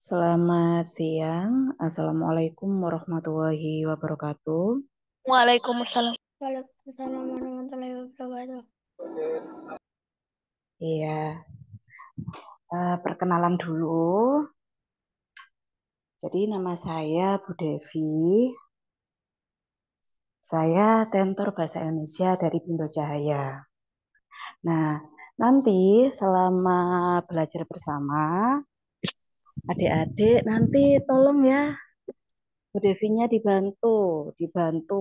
Selamat siang. Assalamualaikum warahmatullahi wabarakatuh. Waalaikumsalam. Waalaikumsalam warahmatullahi wabarakatuh. Iya, perkenalan dulu. Jadi nama saya Bu Devi. Saya tentor Bahasa Indonesia dari Pindo Cahaya. Nah, nanti selama belajar bersama, adik-adik nanti tolong ya, Bu Devinya dibantu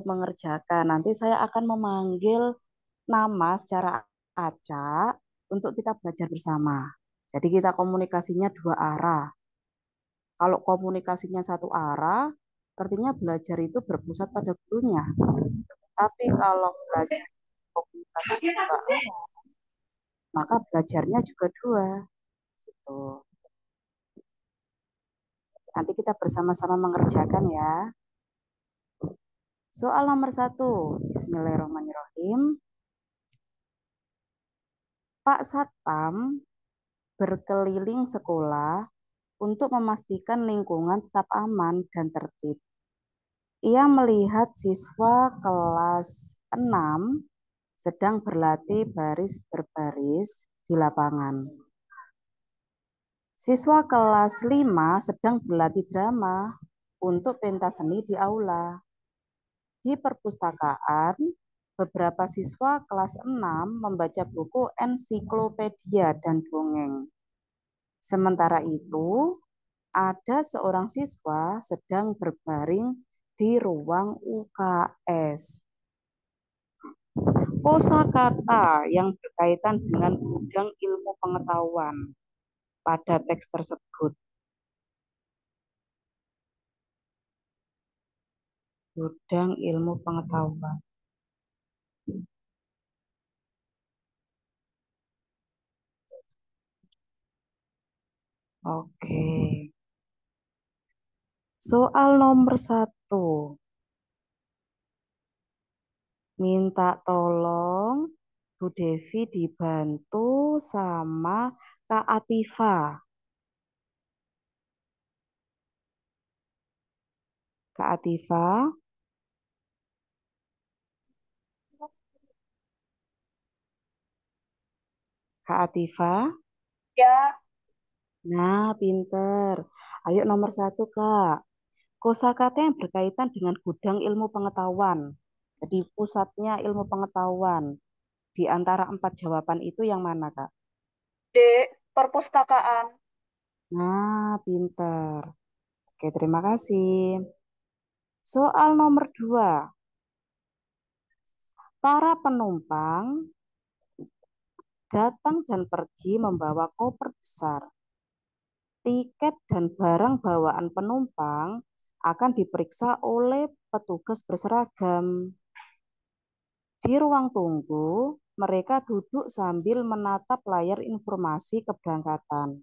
mengerjakan. Nanti saya akan memanggil nama secara acak untuk kita belajar bersama. Jadi kita komunikasinya dua arah. Kalau komunikasinya satu arah, artinya belajar itu berpusat pada gurunya. Tapi kalau belajar komunikasi dua arah, maka belajarnya juga dua. Gitu. Nanti kita bersama-sama mengerjakan ya. Soal nomor 1, Bismillahirrahmanirrahim. Pak Satpam berkeliling sekolah untuk memastikan lingkungan tetap aman dan tertib. Ia melihat siswa kelas 6 sedang berlatih baris berbaris di lapangan. Siswa kelas 5 sedang berlatih drama untuk pentas seni di aula. Di perpustakaan, beberapa siswa kelas 6 membaca buku ensiklopedia dan dongeng. Sementara itu, ada seorang siswa sedang berbaring di ruang UKS. Kosakata yang berkaitan dengan bidang ilmu pengetahuan pada teks tersebut. Bidang ilmu pengetahuan. Oke. Soal nomor 1. Minta tolong Bu Devi dibantu sama Kak Atifa. Kak Atifa. Kak Atifa. Ya, Nah, pinter. Ayo nomor 1, Kak. Kosakata yang berkaitan dengan gudang ilmu pengetahuan. Jadi pusatnya ilmu pengetahuan. Di antara 4 jawaban itu yang mana, Kak? D. Perpustakaan. Nah, pinter. Oke, terima kasih. Soal nomor 2. Para penumpang datang dan pergi membawa koper besar. Tiket dan barang bawaan penumpang akan diperiksa oleh petugas berseragam. Di ruang tunggu, mereka duduk sambil menatap layar informasi keberangkatan.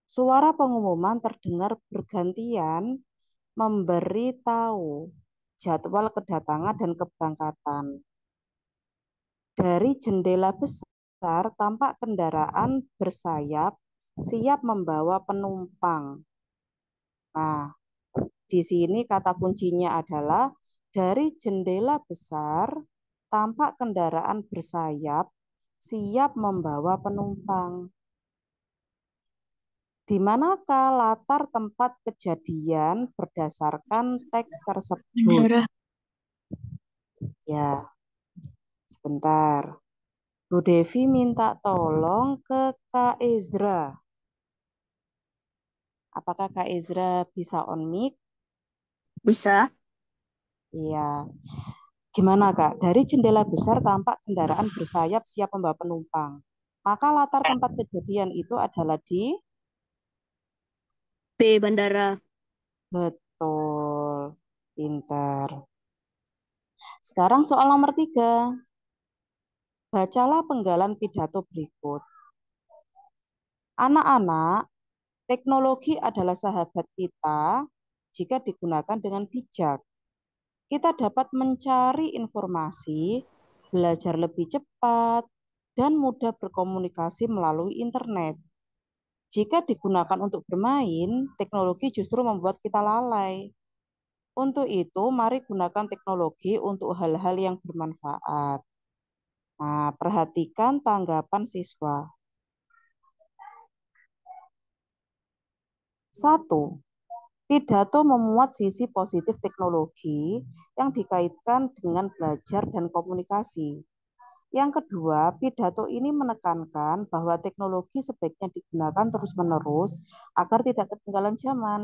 Suara pengumuman terdengar bergantian memberitahu jadwal kedatangan dan keberangkatan. Dari jendela besar tampak kendaraan bersayap siap membawa penumpang. Nah, di sini kata kuncinya adalah dari jendela besar tampak kendaraan bersayap siap membawa penumpang. Di manakah latar tempat kejadian berdasarkan teks tersebut? Bandara. Ya, sebentar. Bu Devi minta tolong ke Kak Ezra. Apakah Kak Ezra bisa on mic? Bisa. Iya. Gimana Kak? Dari jendela besar tampak kendaraan bersayap siap membawa penumpang. Maka latar tempat kejadian itu adalah di B. Bandara. betul. Pinter. Sekarang soal nomor 3. Bacalah penggalan pidato berikut. Anak-anak, teknologi adalah sahabat kita jika digunakan dengan bijak. Kita dapat mencari informasi, belajar lebih cepat, dan mudah berkomunikasi melalui internet. Jika digunakan untuk bermain, teknologi justru membuat kita lalai. Untuk itu, mari gunakan teknologi untuk hal-hal yang bermanfaat. Nah, perhatikan tanggapan siswa. 1. Pidato memuat sisi positif teknologi yang dikaitkan dengan belajar dan komunikasi. Yang kedua, pidato ini menekankan bahwa teknologi sebaiknya digunakan terus-menerus agar tidak ketinggalan zaman.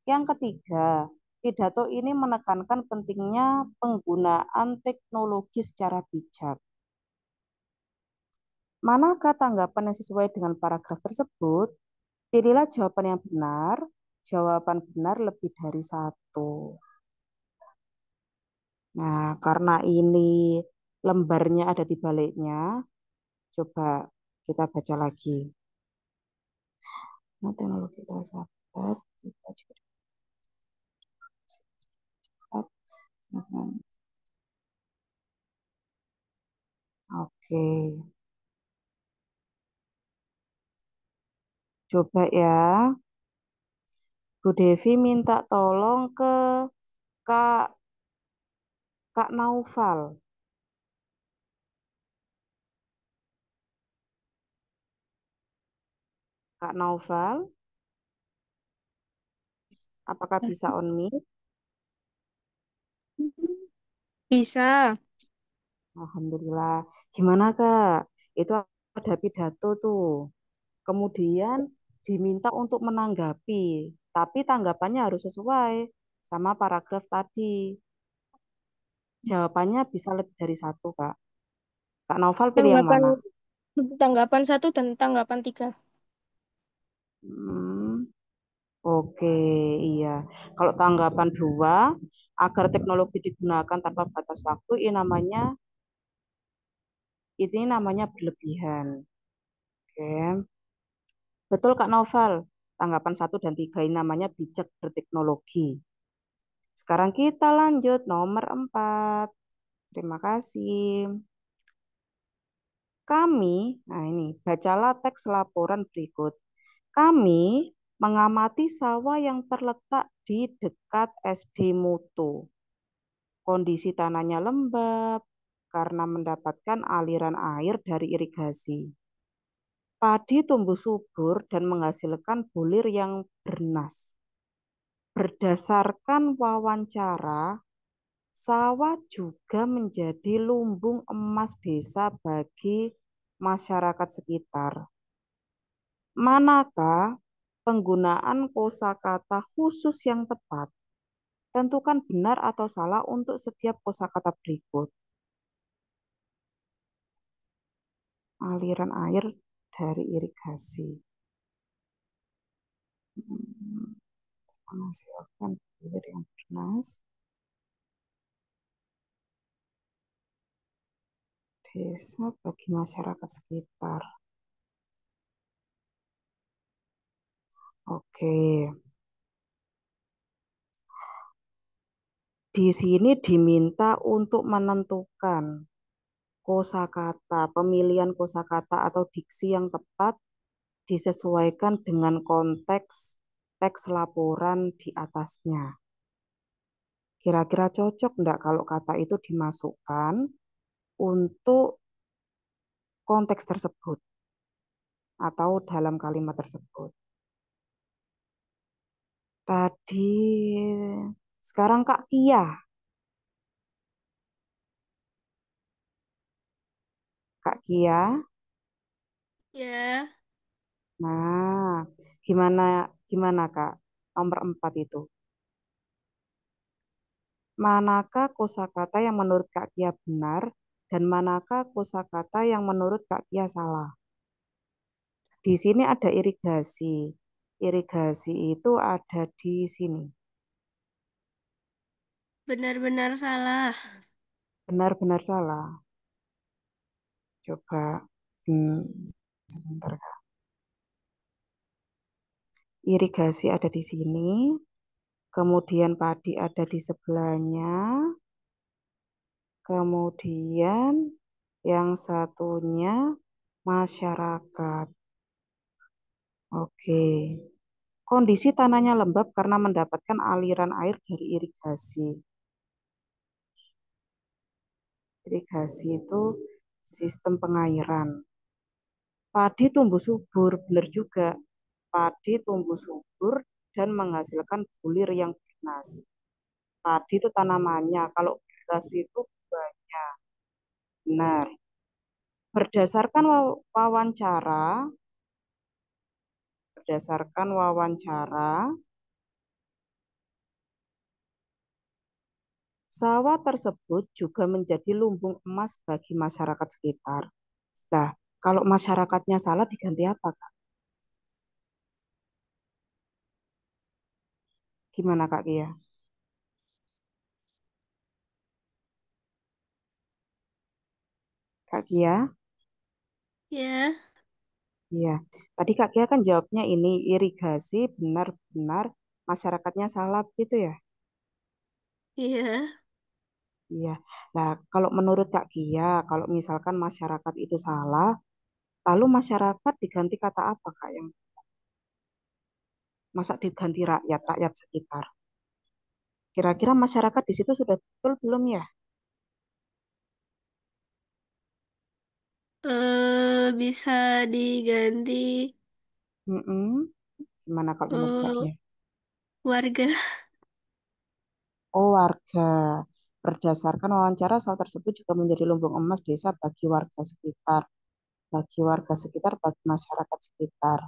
Yang ketiga, pidato ini menekankan pentingnya penggunaan teknologi secara bijak. Manakah tanggapan yang sesuai dengan paragraf tersebut? Pilihlah jawaban yang benar. Jawaban benar lebih dari satu. Nah, karena ini lembarnya ada di baliknya, coba kita baca lagi. Nah, teknologi kita sahabat, kita juga dapat. Oke, coba ya. Bu Devi minta tolong ke Kak Kak Naufal. Kak Naufal, apakah bisa on mic? Bisa. Alhamdulillah. Gimana Kak? Itu ada pidato tuh. Kemudian diminta untuk menanggapi, tapi tanggapannya harus sesuai sama paragraf tadi. Jawabannya bisa lebih dari satu, Kak. Kak Naufal pilih yang Tanggapan mana? tanggapan satu dan tanggapan tiga. Hmm, oke, iya. Kalau tanggapan dua, agar teknologi digunakan tanpa batas waktu, ini namanya berlebihan. Oke, betul Kak Naufal. Tanggapan satu dan tiga ini namanya bijak berteknologi. Sekarang kita lanjut nomor 4. Terima kasih. Nah ini, bacalah teks laporan berikut. Kami mengamati sawah yang terletak di dekat SD Mutu. Kondisi tanahnya lembab karena mendapatkan aliran air dari irigasi. Padi tumbuh subur dan menghasilkan bulir yang bernas. Berdasarkan wawancara, sawah juga menjadi lumbung emas desa bagi masyarakat sekitar. Manakah penggunaan kosakata khusus yang tepat? Tentukan benar atau salah untuk setiap kosakata berikut. Aliran air dari irigasi. Menghasilkan bulir yang bernas. Desa bagi masyarakat sekitar. Oke. Di sini diminta untuk menentukan kosakata, pemilihan kosakata atau diksi yang tepat disesuaikan dengan konteks teks laporan di atasnya. Kira-kira cocok enggak kalau kata itu dimasukkan untuk konteks tersebut atau dalam kalimat tersebut? Tadi, sekarang Kak Kia. Kak Kia, Ya, nah gimana gimana Kak? Nomor 4 itu. Manakah kosakata yang menurut Kak Kia benar dan manakah kosakata yang menurut Kak Kia salah? Di sini ada irigasi. Irigasi itu ada di sini. benar-benar salah. Benar-benar salah. Coba sebentar. Irigasi ada di sini. Kemudian padi ada di sebelahnya. Kemudian yang satunya masyarakat. Oke. Kondisi tanahnya lembab karena mendapatkan aliran air dari irigasi. Irigasi itu sistem pengairan. Padi tumbuh subur, benar juga. Padi tumbuh subur dan menghasilkan bulir yang ganas. Padi itu tanamannya, kalau beras itu buahnya. Benar. Berdasarkan wawancara, sawah tersebut juga menjadi lumbung emas bagi masyarakat sekitar. Nah, kalau masyarakatnya salah diganti apa, Kak? Gimana, Kak Kia? Kak Kia? Ya, Iya. Tadi Kak Kia kan jawabnya ini, irigasi benar-benar masyarakatnya salah gitu ya? iya. Iya. Nah, kalau menurut Kak Kia, kalau misalkan masyarakat itu salah, lalu masyarakat diganti kata apa, Kak? Yang masa diganti rakyat, rakyat sekitar? Kira-kira masyarakat di situ sudah betul belum ya? Bisa diganti Mm-mm. Gimana kalau menurut Kak eh Kia? warga. Oh, warga. Berdasarkan wawancara, sawah tersebut juga menjadi lumbung emas desa bagi warga sekitar. Bagi warga sekitar, bagi masyarakat sekitar.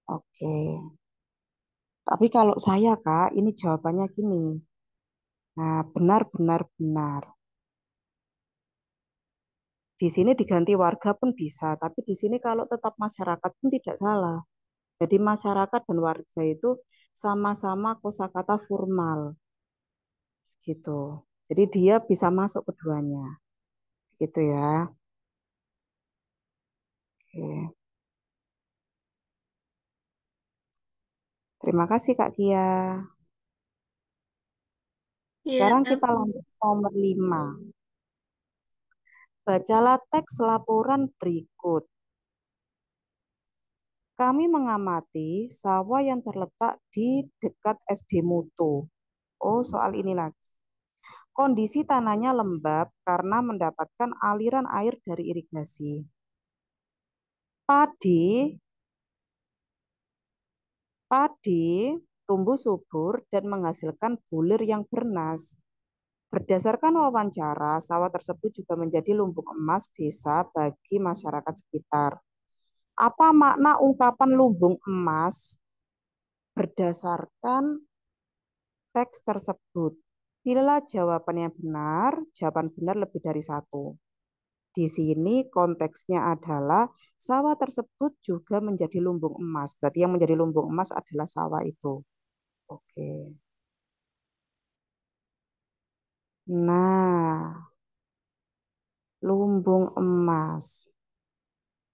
Oke. Tapi kalau saya, Kak, ini jawabannya gini. Nah, benar, benar, benar. Di sini diganti warga pun bisa, tapi di sini kalau tetap masyarakat pun tidak salah. Jadi masyarakat dan warga itu sama-sama kosakata formal gitu. Jadi dia bisa masuk keduanya, gitu ya. Oke. Terima kasih Kak Kia. Ya, Sekarang kita lanjut nomor 5. Bacalah teks laporan berikut. Kami mengamati sawah yang terletak di dekat SD Mutu. Oh, soal ini lagi. Kondisi tanahnya lembab karena mendapatkan aliran air dari irigasi. Padi, padi tumbuh subur dan menghasilkan bulir yang bernas. Berdasarkan wawancara, sawah tersebut juga menjadi lumbung emas desa bagi masyarakat sekitar. Apa makna ungkapan lumbung emas berdasarkan teks tersebut? Pilihlah jawaban yang benar, jawaban benar lebih dari satu. Di sini konteksnya adalah sawah tersebut juga menjadi lumbung emas. Berarti yang menjadi lumbung emas adalah sawah itu. Oke. Nah, lumbung emas.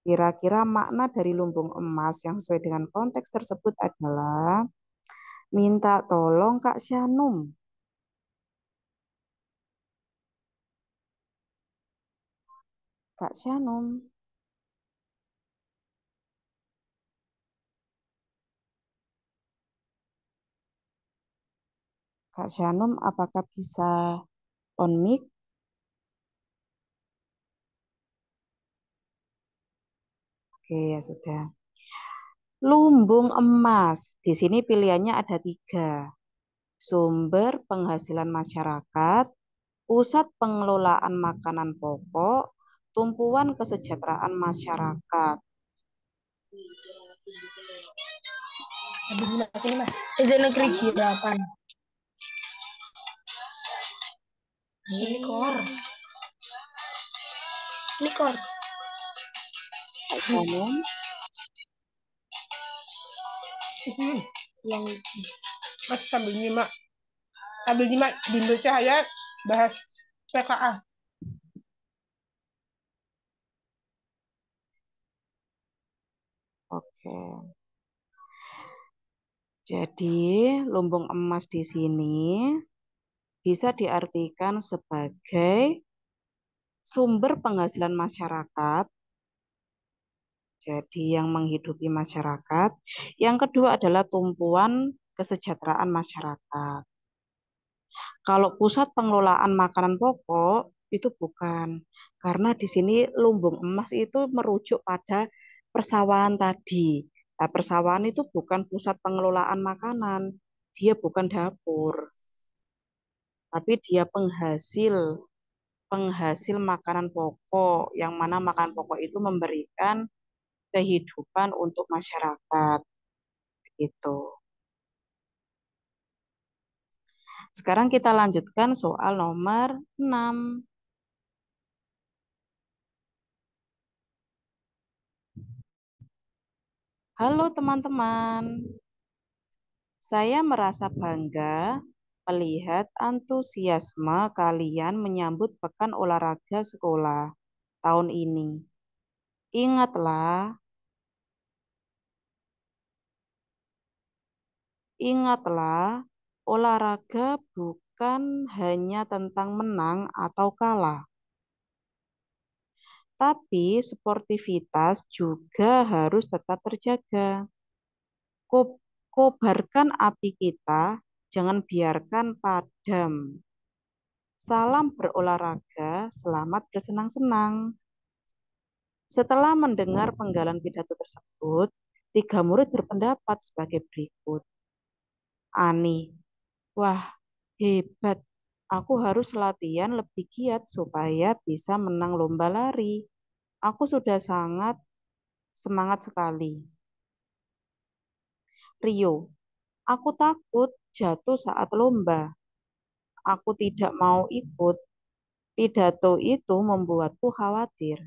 Kira-kira makna dari lumbung emas yang sesuai dengan konteks tersebut adalah minta tolong Kak Syanum. Kak Syanum. Kak Syanum, apakah bisa on mic? Oke, ya sudah. Lumbung emas. Di sini pilihannya ada 3. Sumber penghasilan masyarakat, pusat pengelolaan makanan pokok, tumpuan kesejahteraan masyarakat. Habis ini mas. SD Negeri Syanum, Jirapan. Ini kor. Ini kor. Kak Syanum. Yang mas sambil nyimak Bindo Cahaya bahas PKA. Oke. Jadi, lumbung emas di sini bisa diartikan sebagai sumber penghasilan masyarakat Jadi yang menghidupi masyarakat. Yang kedua adalah tumpuan kesejahteraan masyarakat. Kalau pusat pengelolaan makanan pokok itu bukan, karena di sini lumbung emas itu merujuk pada persawahan tadi. Nah, persawahan itu bukan pusat pengelolaan makanan, dia bukan dapur, tapi dia penghasil penghasil makanan pokok, yang mana makanan pokok itu memberikan kehidupan untuk masyarakat. Gitu. Sekarang kita lanjutkan soal nomor 6. Halo teman-teman, saya merasa bangga melihat antusiasme kalian menyambut Pekan Olahraga Sekolah tahun ini. Ingatlah, ingatlah, olahraga bukan hanya tentang menang atau kalah, tapi sportivitas juga harus tetap terjaga. Kobarkan api kita, jangan biarkan padam. Salam berolahraga, selamat bersenang-senang. Setelah mendengar penggalan pidato tersebut, 3 murid berpendapat sebagai berikut. Ani, wah hebat, aku harus latihan lebih giat supaya bisa menang lomba lari. Aku sudah sangat semangat sekali. Rio, aku takut jatuh saat lomba. Aku tidak mau ikut. Pidato itu membuatku khawatir.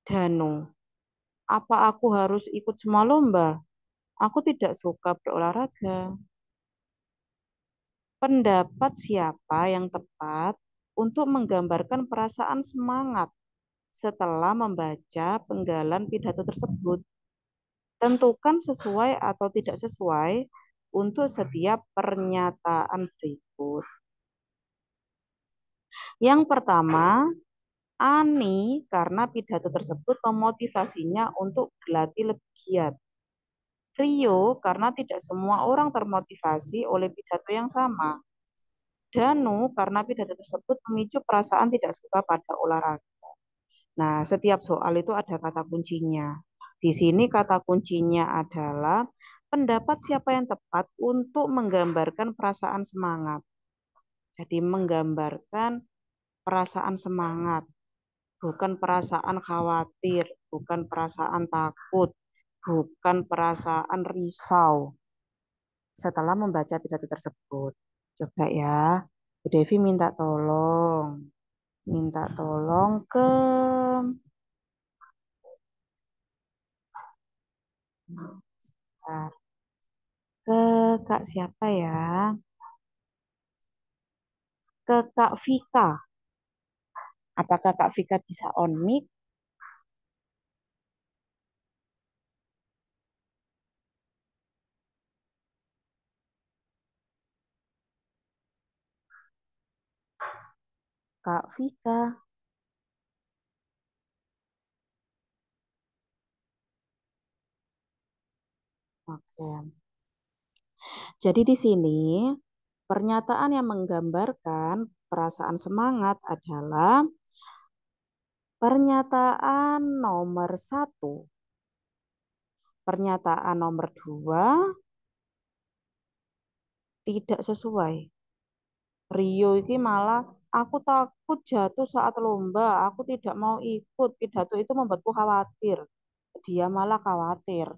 Danu, apa aku harus ikut semua lomba? Aku tidak suka berolahraga. Pendapat siapa yang tepat untuk menggambarkan perasaan semangat setelah membaca penggalan pidato tersebut? Tentukan sesuai atau tidak sesuai untuk setiap pernyataan berikut. Yang pertama, Ani karena pidato tersebut memotivasinya untuk berlatih lebih giat. Rio karena tidak semua orang termotivasi oleh pidato yang sama. Danu karena pidato tersebut memicu perasaan tidak suka pada olahraga. Nah, setiap soal itu ada kata kuncinya. Di sini kata kuncinya adalah pendapat siapa yang tepat untuk menggambarkan perasaan semangat. Jadi menggambarkan perasaan semangat, bukan perasaan khawatir, bukan perasaan takut, bukan perasaan risau setelah membaca pidato tersebut. Coba ya, Bu Devi minta tolong sebentar, ke Kak siapa ya? Ke Kak Vika. Apakah Kak Vika bisa on mic? Kak Vika. Oke. Jadi di sini pernyataan yang menggambarkan perasaan semangat adalah pernyataan nomor 1. Pernyataan nomor 2 tidak sesuai. Rio ini malah aku takut jatuh saat lomba, aku tidak mau ikut. Pidato itu membuatku khawatir. Dia malah khawatir.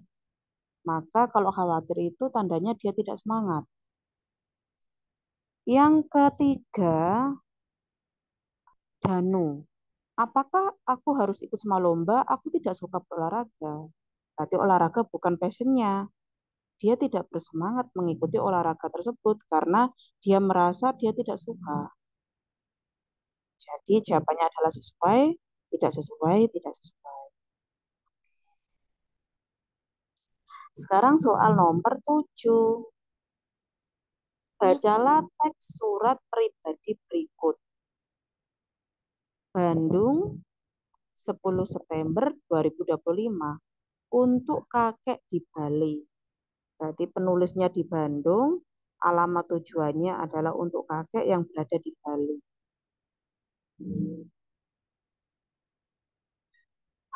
Maka kalau khawatir itu tandanya dia tidak semangat. Yang ketiga, Danu. Apakah aku harus ikut semua lomba? Aku tidak suka berolahraga. Berarti olahraga bukan passionnya. Dia tidak bersemangat mengikuti olahraga tersebut karena dia merasa dia tidak suka. Jadi jawabannya adalah sesuai, tidak sesuai, tidak sesuai. Sekarang soal nomor 7. Bacalah teks surat pribadi berikut. Bandung, 10 September 2025 untuk kakek di Bali. Berarti penulisnya di Bandung, alamat tujuannya adalah untuk kakek yang berada di Bali.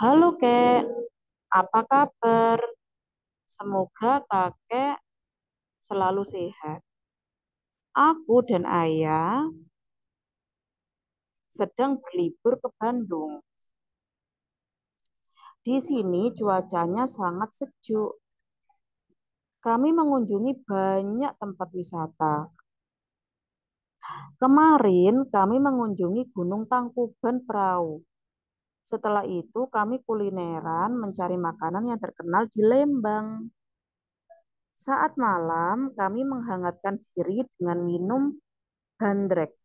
Halo kek, apa kabar? Semoga kakek selalu sehat. Aku dan ayah sedang berlibur ke Bandung. Di sini cuacanya sangat sejuk. Kami mengunjungi banyak tempat wisata. Kemarin kami mengunjungi Gunung Tangkuban Perahu. Setelah itu kami kulineran mencari makanan yang terkenal di Lembang. Saat malam kami menghangatkan diri dengan minum bandrek.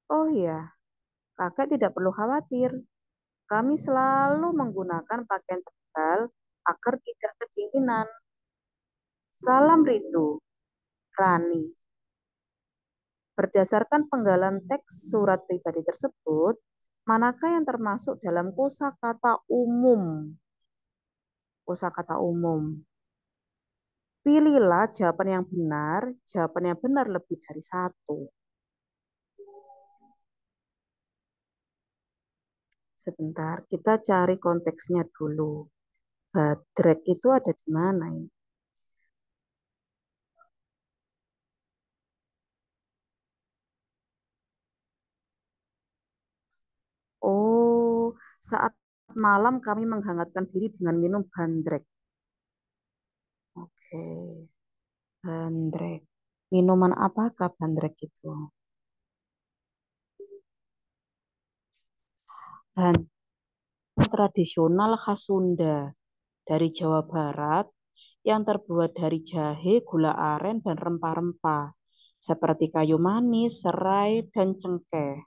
Oh iya, kakek tidak perlu khawatir. Kami selalu menggunakan pakaian tebal agar tidak kedinginan. Salam rindu, Rani. Berdasarkan penggalan teks surat pribadi tersebut, manakah yang termasuk dalam kosakata umum? Kosakata umum. Pilihlah jawaban yang benar. Jawaban yang benar lebih dari satu. Sebentar, kita cari konteksnya dulu. Badrek itu ada di mana ini? Oh, saat malam kami menghangatkan diri dengan minum bandrek. Oke, bandrek. Minuman apakah bandrek itu? Bandrek tradisional khas Sunda dari Jawa Barat yang terbuat dari jahe, gula aren, dan rempah-rempah seperti kayu manis, serai, dan cengkeh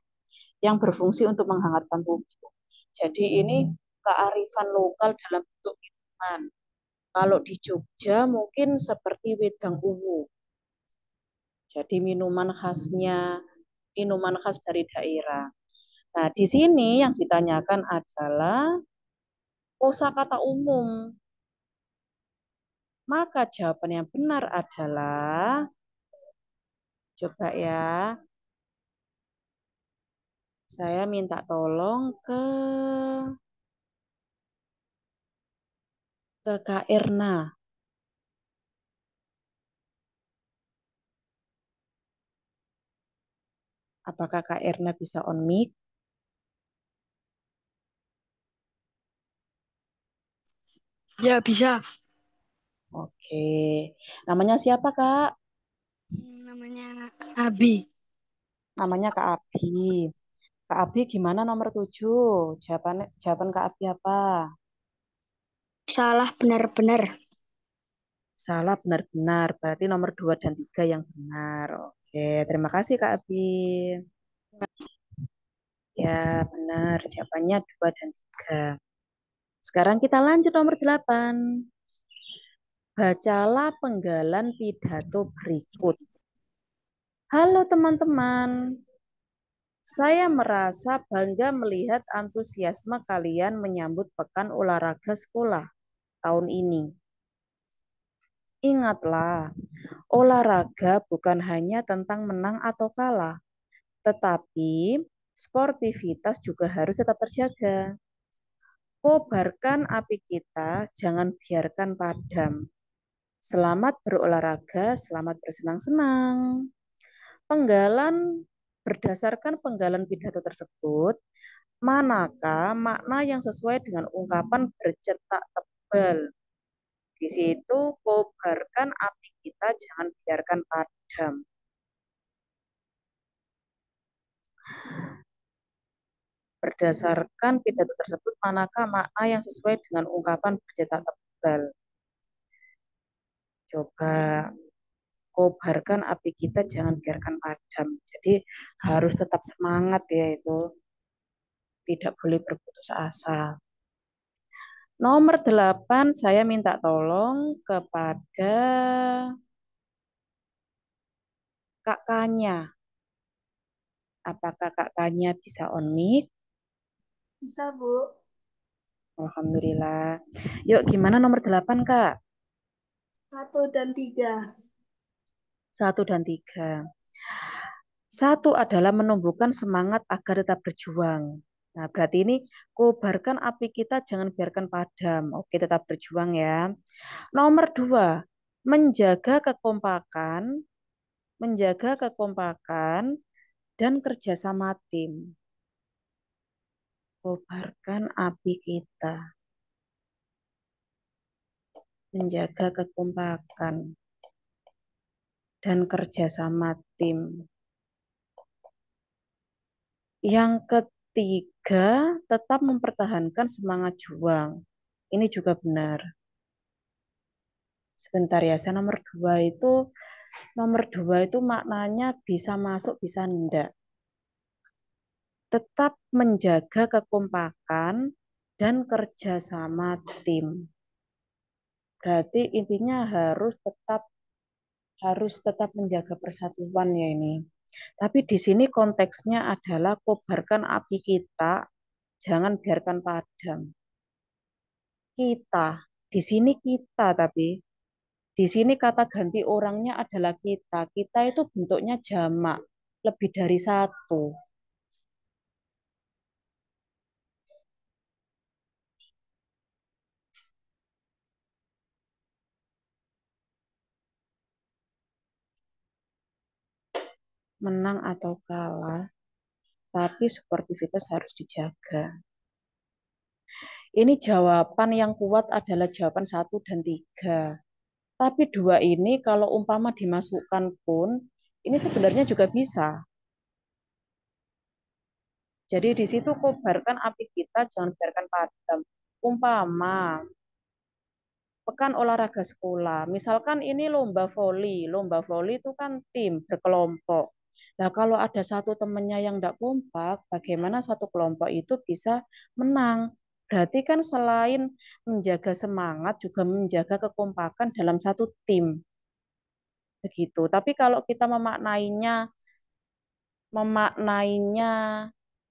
yang berfungsi untuk menghangatkan tubuh. Jadi ini kearifan lokal dalam bentuk minuman. Kalau di Jogja mungkin seperti wedang uwu. Jadi minuman khas dari daerah. Nah, di sini yang ditanyakan adalah kosakata umum. Maka jawaban yang benar adalah, coba ya, saya minta tolong ke Kak Erna. Apakah Kak Erna bisa on mic? Ya, bisa. Oke. Namanya siapa, Kak? Namanya Abi. Namanya Kak Abi. Kak Abi gimana nomor 7? Jawaban Kak Abi apa? Salah benar-benar. Salah benar-benar. Berarti nomor 2 dan 3 yang benar. Oke, terima kasih Kak Abi. Ya, benar. Jawabannya 2 dan 3. Sekarang kita lanjut nomor 8. Bacalah penggalan pidato berikut. Halo teman-teman, saya merasa bangga melihat antusiasme kalian menyambut Pekan Olahraga Sekolah tahun ini. Ingatlah, olahraga bukan hanya tentang menang atau kalah, tetapi sportivitas juga harus tetap terjaga. Kobarkan api kita, jangan biarkan padam. Selamat berolahraga, selamat bersenang-senang. Berdasarkan penggalan pidato tersebut, manakah makna yang sesuai dengan ungkapan bercetak tebal? Di situ, kobarkan api kita, jangan biarkan padam. Berdasarkan pidato tersebut, manakah makna yang sesuai dengan ungkapan bercetak tebal? Coba kobarkan api kita, jangan biarkan padam. Jadi harus tetap semangat ya itu. Tidak boleh berputus asa. Nomor 8, saya minta tolong kepada Kak Kanya. Apakah Kak Kanya bisa on mic? Bisa, Bu. Alhamdulillah. Yuk, gimana nomor 8, Kak? 1 dan 3. 1 dan 3. Satu adalah menumbuhkan semangat agar tetap berjuang. Nah, berarti ini kobarkan api kita, jangan biarkan padam. Oke, tetap berjuang ya. Nomor 2, menjaga kekompakan, menjaga kekompakan dan kerjasama tim. Kobarkan api kita, menjaga kekompakan dan kerjasama tim. Yang ketiga, tetap mempertahankan semangat juang. Ini juga benar. Sebentar ya, saya nomor dua itu maknanya bisa masuk, bisa enggak. Tetap menjaga kekompakan dan kerjasama tim. Berarti intinya harus tetap menjaga persatuan ya ini. Tapi di sini konteksnya adalah kobarkan api kita, jangan biarkan padam. Kita, di sini kita tapi di sini kata ganti orangnya adalah kita. Kita itu bentuknya jamak, lebih dari satu. Menang atau kalah, tapi sportivitas harus dijaga. Ini jawaban yang kuat adalah jawaban 1 dan 3. Tapi 2 ini kalau umpama dimasukkan pun, ini sebenarnya juga bisa. Jadi di situ kobarkan api kita, jangan biarkan padam. Umpama pekan olahraga sekolah. Misalkan ini lomba voli. Lomba voli itu kan tim, berkelompok. Nah, kalau ada satu temannya yang tidak kompak, bagaimana satu kelompok itu bisa menang? Berarti kan selain menjaga semangat, juga menjaga kekompakan dalam satu tim. Begitu. Tapi kalau kita memaknainya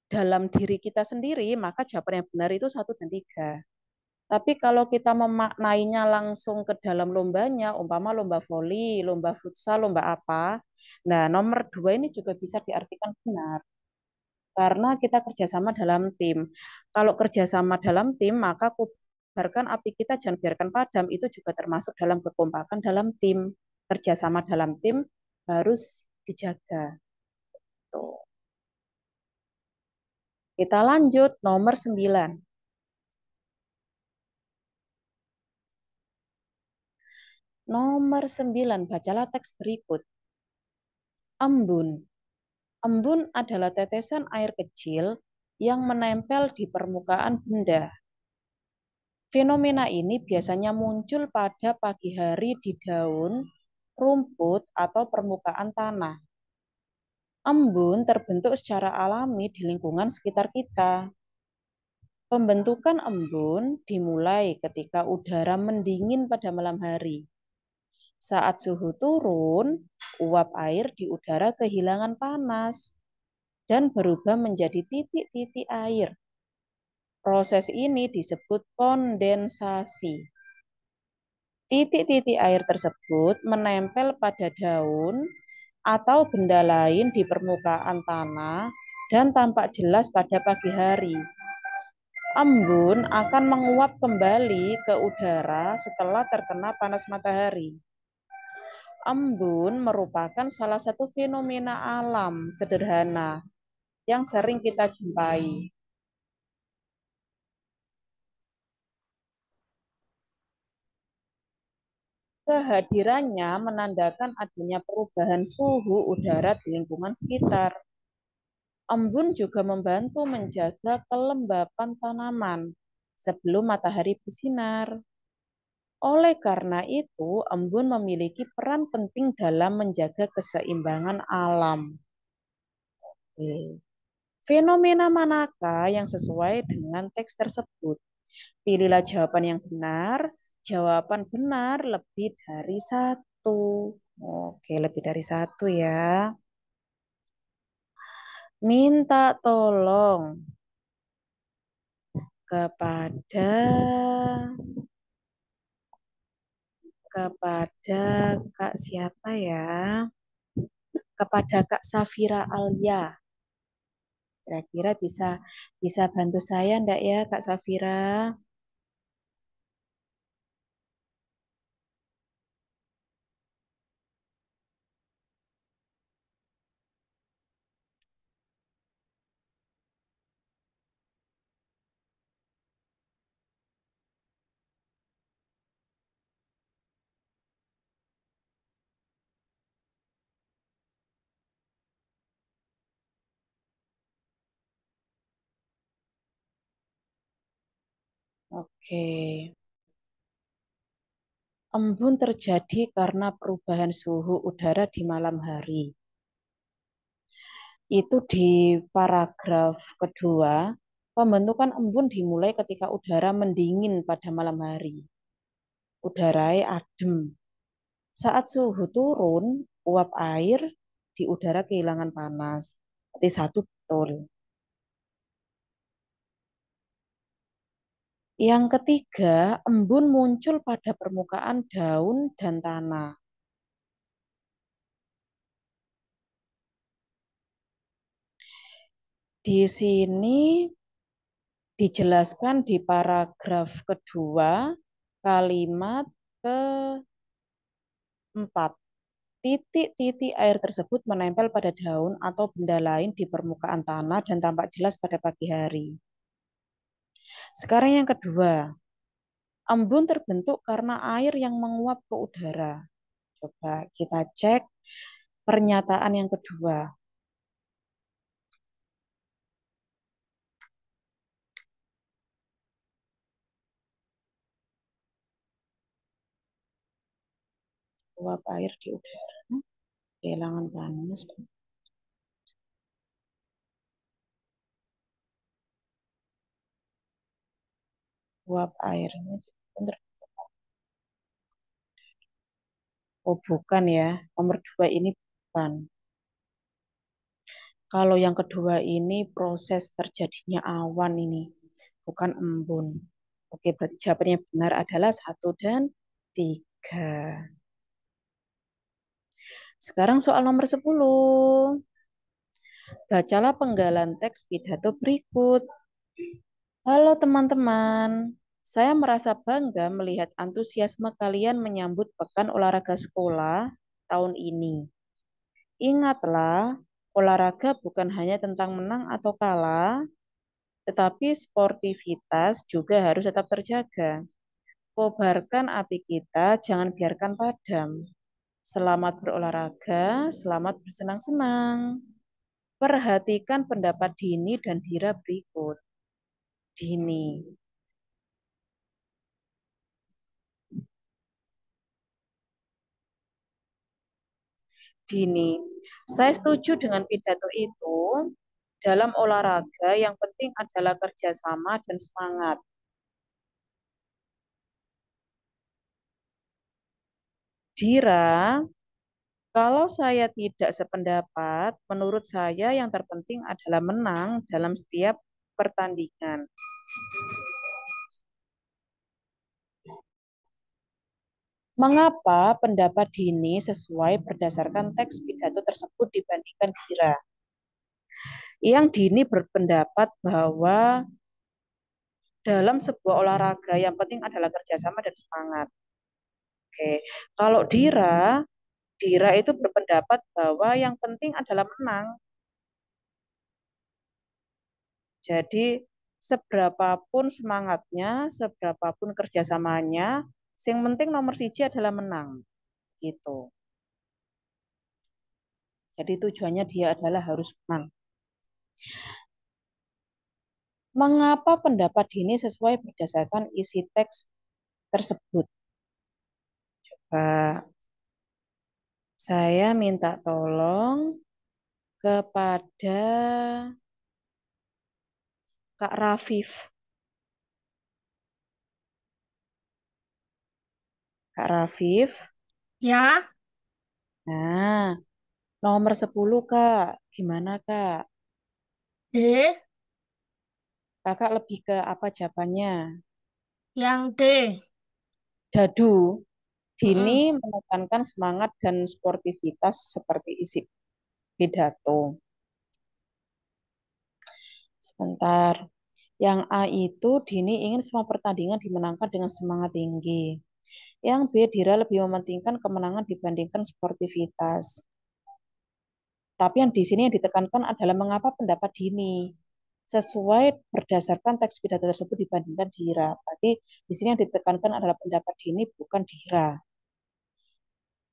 dalam diri kita sendiri, maka jawaban yang benar itu 1 dan 3. Tapi kalau kita memaknainya langsung ke dalam lombanya, umpama lomba voli, lomba futsal, lomba apa, nah nomor 2 ini juga bisa diartikan benar. Karena kita kerjasama dalam tim. Kalau kerjasama dalam tim, maka kobarkan api kita, jangan biarkan padam, itu juga termasuk dalam kekompakan dalam tim. Kerjasama dalam tim harus dijaga. Tuh. Kita lanjut, nomor 9. Nomor 9, bacalah teks berikut. Embun. Embun adalah tetesan air kecil yang menempel di permukaan benda. Fenomena ini biasanya muncul pada pagi hari di daun, rumput, atau permukaan tanah. Embun terbentuk secara alami di lingkungan sekitar kita. Pembentukan embun dimulai ketika udara mendingin pada malam hari. Saat suhu turun, uap air di udara kehilangan panas dan berubah menjadi titik-titik air. Proses ini disebut kondensasi. Titik-titik air tersebut menempel pada daun atau benda lain di permukaan tanah dan tampak jelas pada pagi hari. Embun akan menguap kembali ke udara setelah terkena panas matahari. Embun merupakan salah satu fenomena alam sederhana yang sering kita jumpai. Kehadirannya menandakan adanya perubahan suhu udara di lingkungan sekitar. Embun juga membantu menjaga kelembapan tanaman sebelum matahari bersinar. Oleh karena itu, embun memiliki peran penting dalam menjaga keseimbangan alam. Oke. Fenomena manakah yang sesuai dengan teks tersebut? Pilihlah jawaban yang benar. Jawaban benar lebih dari satu. Oke, lebih dari satu ya. Minta tolong. kepada kepada Kak siapa ya? Kepada Kak Safira Alia. Kira-kira bisa bisa bantu saya enggak ya Kak Safira? Oke. Embun terjadi karena perubahan suhu udara di malam hari. Itu di paragraf kedua, pembentukan embun dimulai ketika udara mendingin pada malam hari. Udaranya adem. Saat suhu turun, uap air di udara kehilangan panas. Berarti satu betul. Yang ketiga, embun muncul pada permukaan daun dan tanah. Di sini dijelaskan di paragraf kedua, kalimat keempat. Titik-titik air tersebut menempel pada daun atau benda lain di permukaan tanah dan tampak jelas pada pagi hari. Sekarang yang kedua, embun terbentuk karena air yang menguap ke udara. Coba kita cek pernyataan yang kedua. Uap air di udara, kehilangan panas. Uap airnya oh bukan ya, nomor dua ini bukan. Kalau yang kedua ini proses terjadinya awan ini, bukan embun. Oke, berarti jawabannya benar adalah satu dan tiga. Sekarang soal nomor 10. Bacalah penggalan teks pidato berikut. Halo teman-teman, saya merasa bangga melihat antusiasme kalian menyambut Pekan Olahraga Sekolah tahun ini. Ingatlah, olahraga bukan hanya tentang menang atau kalah, tetapi sportivitas juga harus tetap terjaga. Kobarkan api kita, jangan biarkan padam. Selamat berolahraga, selamat bersenang-senang. Perhatikan pendapat Dini dan Dira berikut. Dini. Dini, saya setuju dengan pidato itu. Dalam olahraga yang penting adalah kerjasama dan semangat. Dira, kalau saya tidak sependapat, menurut saya yang terpenting adalah menang dalam setiap pertandingan. Mengapa pendapat Dini sesuai berdasarkan teks pidato tersebut dibandingkan Dira? Yang Dini berpendapat bahwa dalam sebuah olahraga yang penting adalah kerjasama dan semangat. Oke, kalau Dira itu berpendapat bahwa yang penting adalah menang. Jadi seberapapun semangatnya, seberapapun kerjasamanya, yang penting nomor siji adalah menang. Gitu. Jadi tujuannya dia adalah harus menang. Mengapa pendapat ini sesuai berdasarkan isi teks tersebut? Coba saya minta tolong kepada Kak Rafif. Kak Rafif. Ya, Nah, nomor 10 Kak. Gimana Kak? D, Kakak lebih ke apa jawabannya? Yang D. Dadu. Dini Mm-mm. menekankan semangat dan sportivitas seperti isi pidato. Sebentar. Yang A itu Dini ingin semua pertandingan dimenangkan dengan semangat tinggi. Yang B, Dira lebih mementingkan kemenangan dibandingkan sportivitas. Tapi yang di sini yang ditekankan adalah mengapa pendapat Dini sesuai berdasarkan teks pidato tersebut dibandingkan Dira. Berarti di sini yang ditekankan adalah pendapat Dini bukan Dira.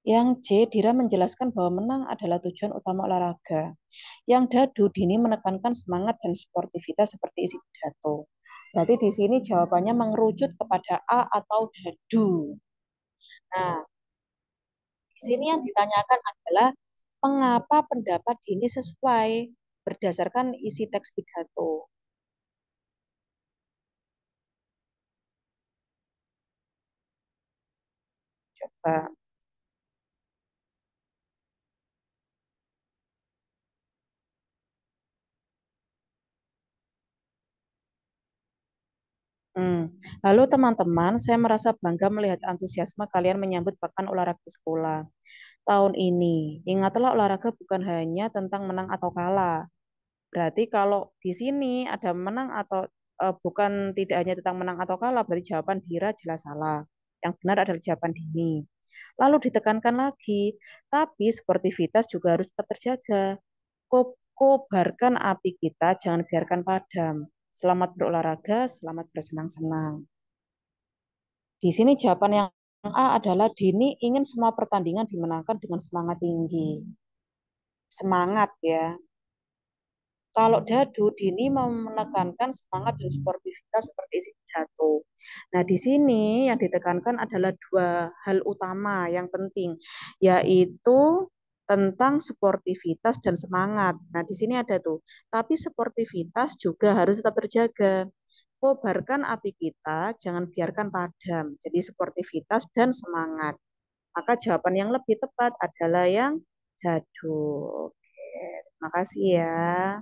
Yang C, Dira menjelaskan bahwa menang adalah tujuan utama olahraga. Yang dadu, Dini menekankan semangat dan sportivitas seperti isi pidato. Berarti di sini jawabannya mengerucut kepada A atau dadu. Nah, di sini yang ditanyakan adalah mengapa pendapat Dini sesuai berdasarkan isi teks pidato. Coba. Lalu teman-teman, saya merasa bangga melihat antusiasme kalian menyambut pekan olahraga sekolah tahun ini. Ingatlah olahraga bukan hanya tentang menang atau kalah. Berarti kalau di sini ada menang atau bukan tidak hanya tentang menang atau kalah, berarti jawaban Dira jelas salah. Yang benar adalah jawaban Dini. Lalu ditekankan lagi, tapi sportivitas juga harus tetap terjaga. Kobarkan api kita, jangan biarkan padam. Selamat berolahraga, selamat bersenang-senang. Di sini jawaban yang A adalah Dini ingin semua pertandingan dimenangkan dengan semangat tinggi. Semangat ya. Kalau dadu, Dini menekankan semangat dan sportivitas seperti isi pidato. Nah, di sini yang ditekankan adalah dua hal utama yang penting, yaitu tentang sportivitas dan semangat. Nah, di sini ada tuh. Tapi sportivitas juga harus tetap terjaga. Kobarkan api kita, jangan biarkan padam. Jadi sportivitas dan semangat. Maka jawaban yang lebih tepat adalah yang dadu. Oke, terima kasih ya.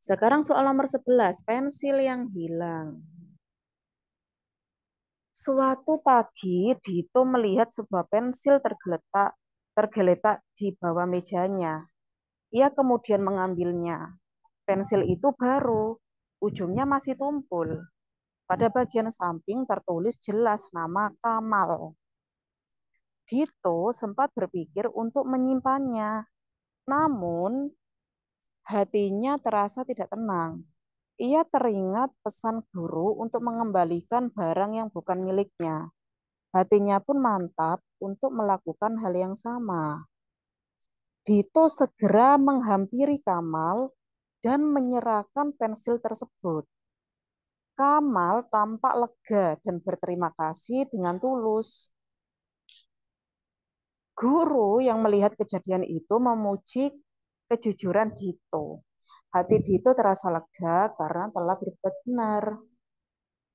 Sekarang soal nomor 11, pensil yang hilang. Suatu pagi, Dito melihat sebuah pensil tergeletak di bawah mejanya. Ia kemudian mengambilnya. Pensil itu baru, ujungnya masih tumpul. Pada bagian samping tertulis jelas nama Kamal. Dito sempat berpikir untuk menyimpannya, namun hatinya terasa tidak tenang. Ia teringat pesan guru untuk mengembalikan barang yang bukan miliknya. Hatinya pun mantap untuk melakukan hal yang sama. Dito segera menghampiri Kamal dan menyerahkan pensil tersebut. Kamal tampak lega dan berterima kasih dengan tulus. Guru yang melihat kejadian itu memuji kejujuran Dito. Hati Dito terasa lega karena telah berbuat benar.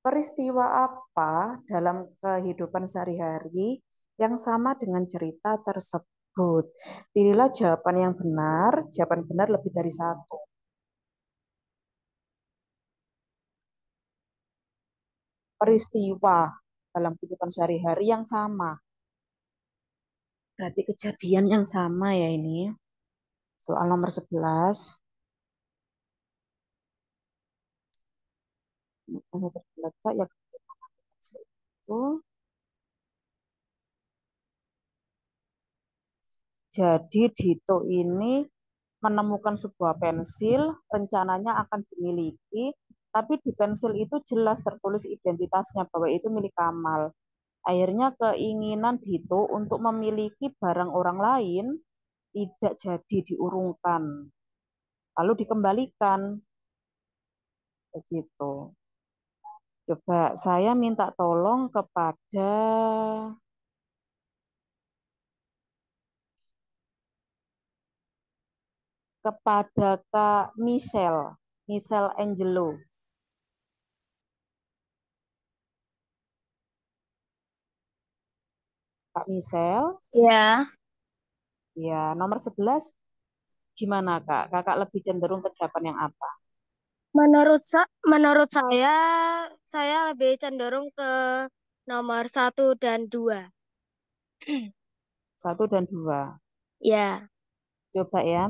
Peristiwa apa dalam kehidupan sehari-hari yang sama dengan cerita tersebut? Pilihlah jawaban yang benar. Jawaban benar lebih dari satu. Peristiwa dalam kehidupan sehari-hari yang sama. Berarti kejadian yang sama ya ini. Soal nomor 11. Masih tergeletak ya itu. Jadi Dito ini menemukan sebuah pensil, rencananya akan dimiliki, tapi di pensil itu jelas tertulis identitasnya bahwa itu milik Kamal. Akhirnya keinginan Dito untuk memiliki barang orang lain tidak jadi diurungkan, lalu dikembalikan. Begitu. Coba saya minta tolong kepada Kak Michelle, Michelle Angelo. Kak Michelle, Ya, ya nomor 11 gimana Kak? Kakak lebih cenderung ke jawaban yang apa? Menurut saya lebih cenderung ke nomor 1 dan 2. 1 dan 2. Ya, Coba ya.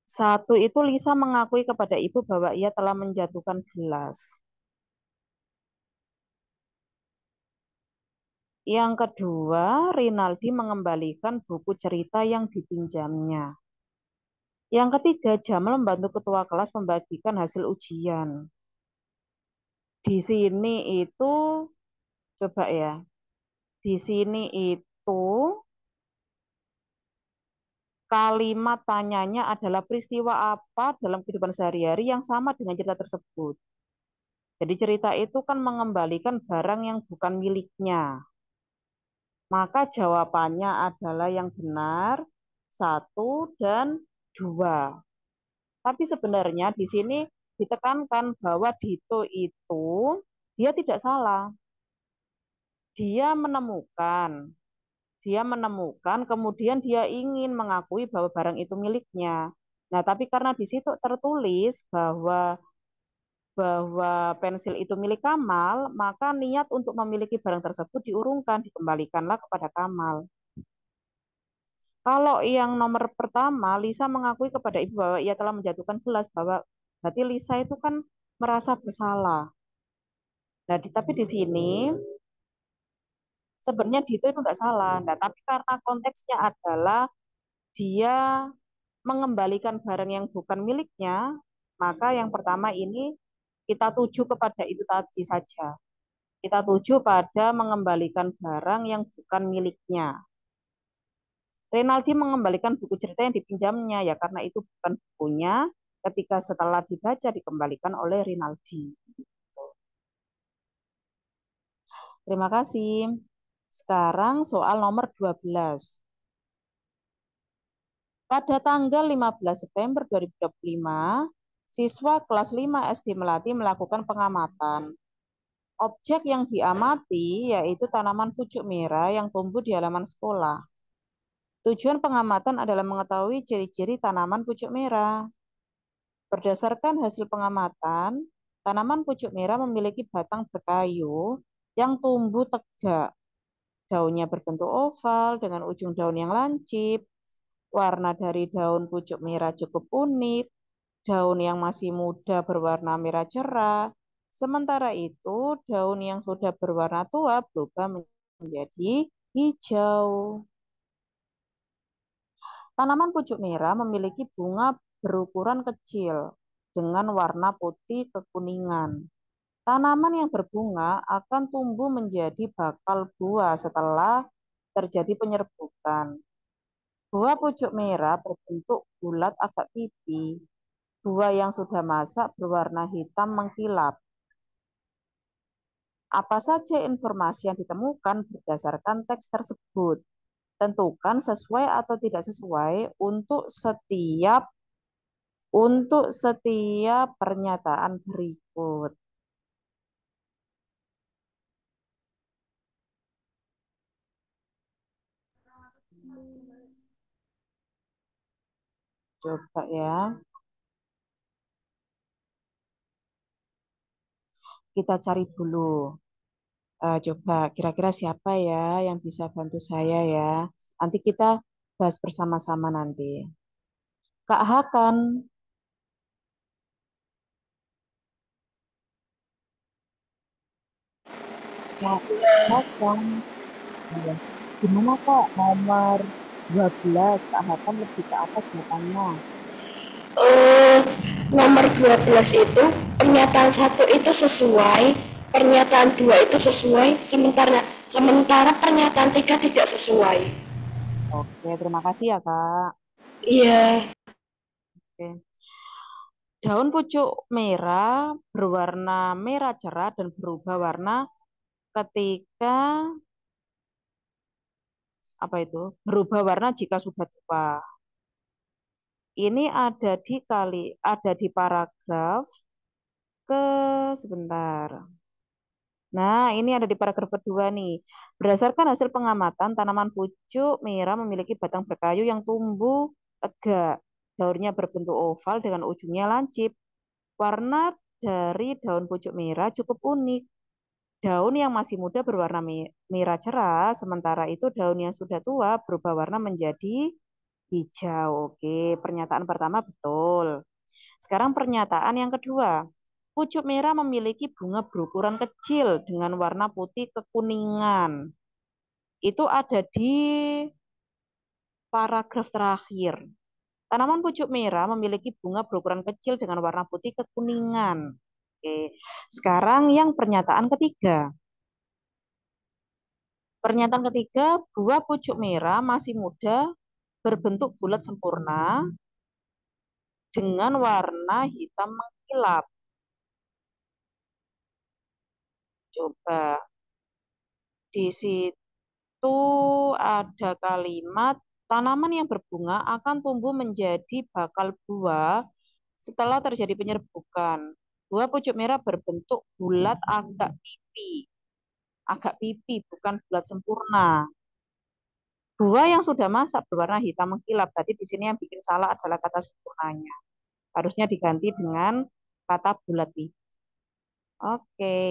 1 itu Lisa mengakui kepada ibu bahwa ia telah menjatuhkan gelas. Yang kedua, Rinaldi mengembalikan buku cerita yang dipinjamnya. Yang ketiga, Jamal membantu ketua kelas membagikan hasil ujian. Di sini itu, coba ya, di sini itu kalimat tanyanya adalah peristiwa apa dalam kehidupan sehari-hari yang sama dengan cerita tersebut. Jadi cerita itu kan mengembalikan barang yang bukan miliknya. Maka jawabannya adalah yang benar 1 dan 2. Tapi sebenarnya di sini ditekankan bahwa Dito itu dia tidak salah. Dia menemukan, kemudian dia ingin mengakui bahwa barang itu miliknya. Nah, tapi karena di situ tertulis bahwa pensil itu milik Kamal, maka niat untuk memiliki barang tersebut diurungkan, dikembalikanlah kepada Kamal. Kalau yang nomor pertama, Lisa mengakui kepada ibu bahwa ia telah menjatuhkan gelas, bahwa berarti Lisa itu kan merasa bersalah. Nah, tapi di sini sebenarnya Dito itu nggak salah. Nah, tapi karena konteksnya adalah dia mengembalikan barang yang bukan miliknya, maka yang pertama ini kita tuju kepada itu tadi saja. Kita tuju pada mengembalikan barang yang bukan miliknya. Renaldi mengembalikan buku cerita yang dipinjamnya, ya karena itu bukan bukunya, ketika setelah dibaca dikembalikan oleh Rinaldi. Terima kasih. Sekarang soal nomor 12. Pada tanggal 15 September 2025, siswa kelas 5 SD Melati melakukan pengamatan. Objek yang diamati yaitu tanaman pucuk merah yang tumbuh di halaman sekolah. Tujuan pengamatan adalah mengetahui ciri-ciri tanaman pucuk merah. Berdasarkan hasil pengamatan, tanaman pucuk merah memiliki batang berkayu yang tumbuh tegak. Daunnya berbentuk oval dengan ujung daun yang lancip. Warna dari daun pucuk merah cukup unik. Daun yang masih muda berwarna merah cerah. Sementara itu, daun yang sudah berwarna tua berubah menjadi hijau. Tanaman pucuk merah memiliki bunga berukuran kecil dengan warna putih kekuningan. Tanaman yang berbunga akan tumbuh menjadi bakal buah setelah terjadi penyerbukan. Buah pucuk merah berbentuk bulat agak pipih. Buah yang sudah masak berwarna hitam mengkilap. Apa saja informasi yang ditemukan berdasarkan teks tersebut? Tentukan sesuai atau tidak sesuai untuk setiap pernyataan berikut. Coba ya, kita cari dulu. Coba kira-kira siapa ya yang bisa bantu saya ya. Nanti kita bahas bersama-sama nanti. Kak Hakan, Kak Hakan. Ya. Gimana Kak, nomor 12, Kak Hakan lebih ke apa jawabannya? eh, Nomor 12 itu pernyataan 1 itu sesuai, pernyataan 2 itu sesuai, sementara pernyataan 3 tidak sesuai. Oke, terima kasih ya Kak. Iya. Oke. Daun pucuk merah berwarna merah cerah dan berubah warna ketika berubah warna jika sudah tua. Ini ada di paragraf ke sebentar. Nah, ini ada di paragraf kedua nih. Berdasarkan hasil pengamatan, tanaman pucuk merah memiliki batang berkayu yang tumbuh tegak. Daunnya berbentuk oval dengan ujungnya lancip. Warna dari daun pucuk merah cukup unik. Daun yang masih muda berwarna merah cerah, sementara itu daun yang sudah tua berubah warna menjadi hijau. Oke, pernyataan pertama betul. Sekarang pernyataan yang kedua. Pucuk merah memiliki bunga berukuran kecil dengan warna putih kekuningan. Itu ada di paragraf terakhir. Tanaman pucuk merah memiliki bunga berukuran kecil dengan warna putih kekuningan. Oke. Sekarang yang pernyataan ketiga. Pernyataan ketiga, buah pucuk merah masih muda, berbentuk bulat sempurna, dengan warna hitam mengkilap. Coba di situ ada kalimat, tanaman yang berbunga akan tumbuh menjadi bakal buah setelah terjadi penyerbukan. Buah pucuk merah berbentuk bulat agak pipi, bukan bulat sempurna. Buah yang sudah masak berwarna hitam mengkilap. Tadi di sini yang bikin salah adalah kata sempurnanya. Harusnya diganti dengan kata bulat pipi. Oke,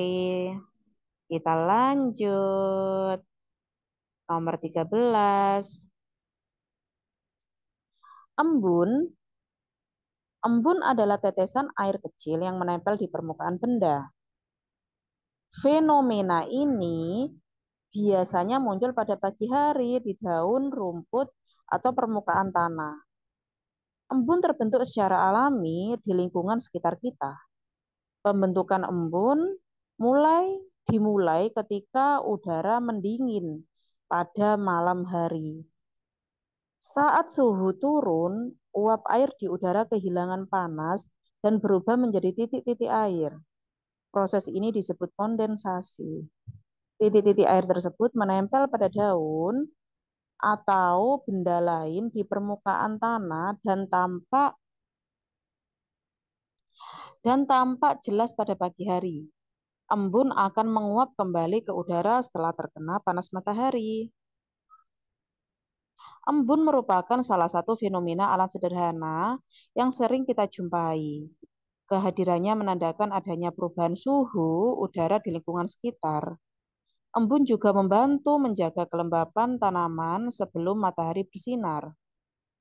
kita lanjut. Nomor 13. Embun. Embun adalah tetesan air kecil yang menempel di permukaan benda. Fenomena ini biasanya muncul pada pagi hari di daun, rumput, atau permukaan tanah. Embun terbentuk secara alami di lingkungan sekitar kita. Pembentukan embun dimulai ketika udara mendingin pada malam hari. Saat suhu turun, uap air di udara kehilangan panas dan berubah menjadi titik-titik air. Proses ini disebut kondensasi. Titik-titik air tersebut menempel pada daun atau benda lain di permukaan tanah dan tampak jelas pada pagi hari. Embun akan menguap kembali ke udara setelah terkena panas matahari. Embun merupakan salah satu fenomena alam sederhana yang sering kita jumpai. Kehadirannya menandakan adanya perubahan suhu udara di lingkungan sekitar. Embun juga membantu menjaga kelembapan tanaman sebelum matahari bersinar.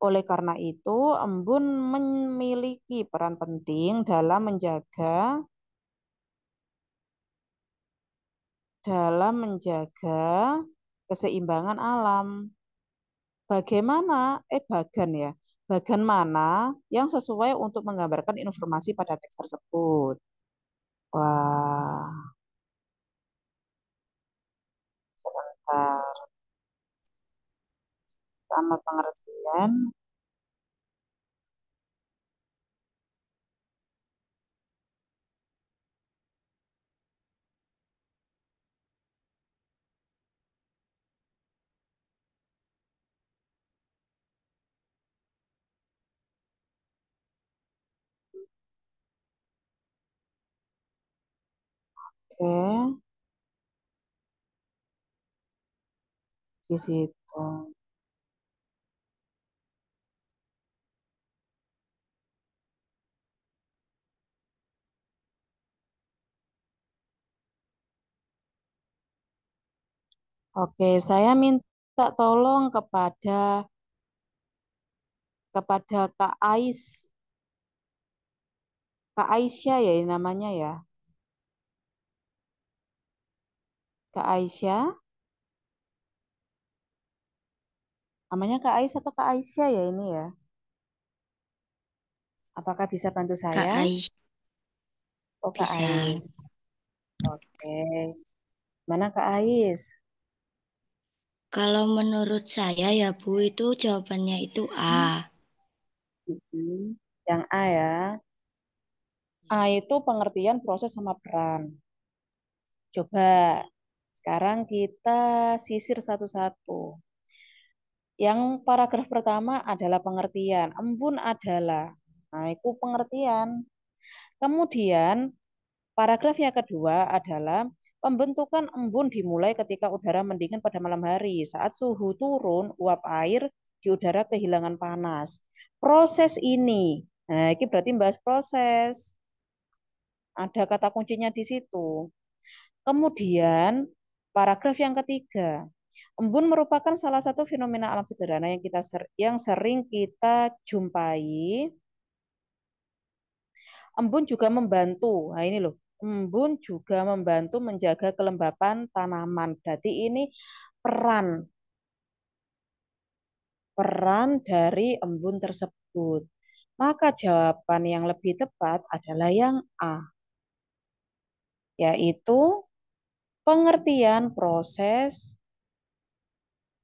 Oleh karena itu, embun memiliki peran penting dalam menjaga keseimbangan alam. Bagan mana yang sesuai untuk menggambarkan informasi pada teks tersebut? Wah, sebentar. Sama pengertian. Oke, di situ. Oke, saya minta tolong kepada Kak Aisyah ya ini namanya ya. Kak Aisyah, namanya Kak Ais atau Kak Aisyah ya ini ya. Apakah bisa bantu Kak saya? Ais Oh, Kak bisa. Ais. Oke. Mana Kak Ais? Kalau menurut saya ya Bu, itu jawabannya itu A. Yang A ya. A itu pengertian proses sama peran. Coba sekarang kita sisir satu-satu. Yang paragraf pertama adalah pengertian. Embun adalah. Nah, itu pengertian. Kemudian paragraf yang kedua adalah pembentukan embun dimulai ketika udara mendingin pada malam hari. Saat suhu turun, uap air di udara kehilangan panas. Proses ini. Nah, ini berarti bahas proses. Ada kata kuncinya di situ. Kemudian paragraf yang ketiga. Embun merupakan salah satu fenomena alam sederhana yang sering kita jumpai. Embun juga membantu. Nah ini loh. Embun juga membantu menjaga kelembapan tanaman. Berarti ini peran dari embun tersebut. Maka jawaban yang lebih tepat adalah yang A, yaitu pengertian proses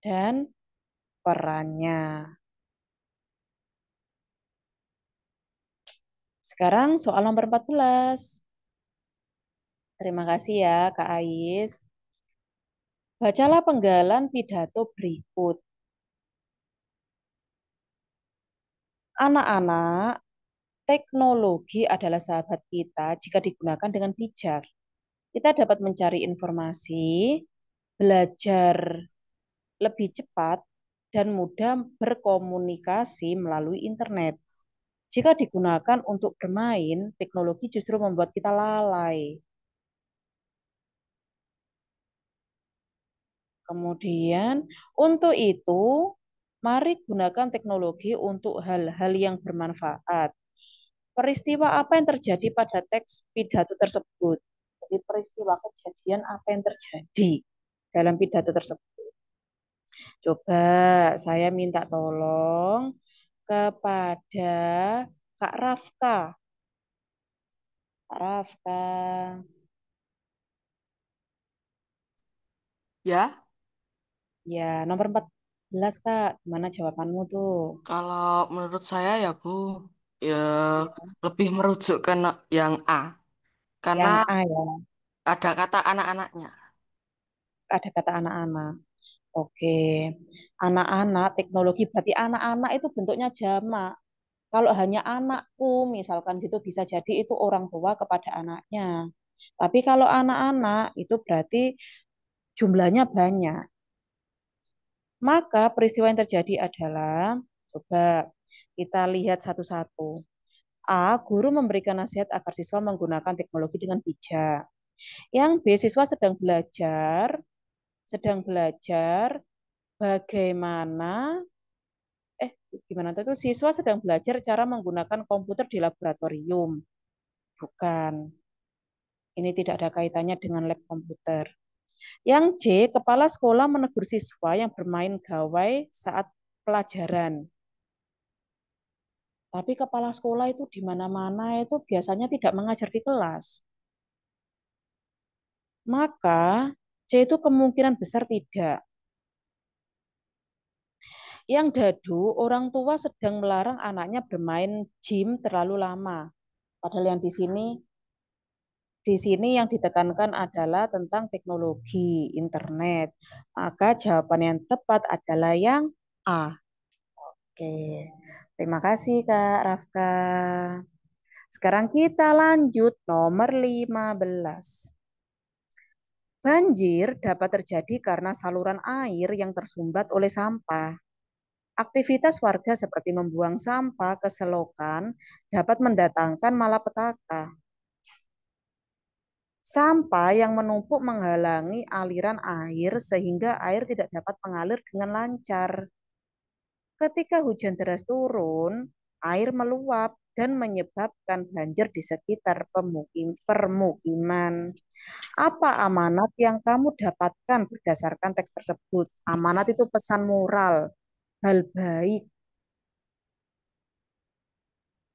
dan perannya. Sekarang soal nomor 14. Terima kasih ya Kak Ais. Bacalah penggalan pidato berikut. Anak-anak, teknologi adalah sahabat kita jika digunakan dengan bijak. Kita dapat mencari informasi, belajar lebih cepat, dan mudah berkomunikasi melalui internet. Jika digunakan untuk bermain, teknologi justru membuat kita lalai. Kemudian, untuk itu, mari gunakan teknologi untuk hal-hal yang bermanfaat. Peristiwa apa yang terjadi pada teks pidato tersebut? Jadi peristiwa kejadian apa yang terjadi dalam pidato tersebut? Coba saya minta tolong kepada Kak Rafka. Kak Rafka. Ya, Ya, nomor 14 Kak. Gimana jawabanmu tuh? kalau menurut saya ya Bu, ya lebih merujuk ke yang A. Karena Yang A ya, ada kata anak-anaknya. ada kata anak-anak. Oke, anak-anak teknologi berarti anak-anak itu bentuknya jamak. Kalau hanya anakku, misalkan gitu bisa jadi itu orang tua kepada anaknya. Tapi kalau anak-anak itu berarti jumlahnya banyak. Maka peristiwa yang terjadi adalah, coba kita lihat satu-satu. A, guru memberikan nasihat agar siswa menggunakan teknologi dengan bijak. Yang B, siswa sedang belajar bagaimana gimana tuh siswa sedang belajar cara menggunakan komputer di laboratorium. Bukan. Ini tidak ada kaitannya dengan lab komputer. Yang C, kepala sekolah menegur siswa yang bermain gawai saat pelajaran. Tapi kepala sekolah itu di mana-mana itu biasanya tidak mengajar di kelas. Maka C itu kemungkinan besar tidak. Yang dadu, orang tua sedang melarang anaknya bermain game terlalu lama. Padahal yang di sini yang ditekankan adalah tentang teknologi internet. Maka jawaban yang tepat adalah yang A. Oke. Terima kasih Kak Rafka. Sekarang kita lanjut nomor 15. Banjir dapat terjadi karena saluran air yang tersumbat oleh sampah. Aktivitas warga seperti membuang sampah ke selokan dapat mendatangkan malapetaka. Sampah yang menumpuk menghalangi aliran air sehingga air tidak dapat mengalir dengan lancar. Ketika hujan deras turun, air meluap dan menyebabkan banjir di sekitar permukiman. Apa amanat yang kamu dapatkan berdasarkan teks tersebut? Amanat itu pesan moral, hal baik.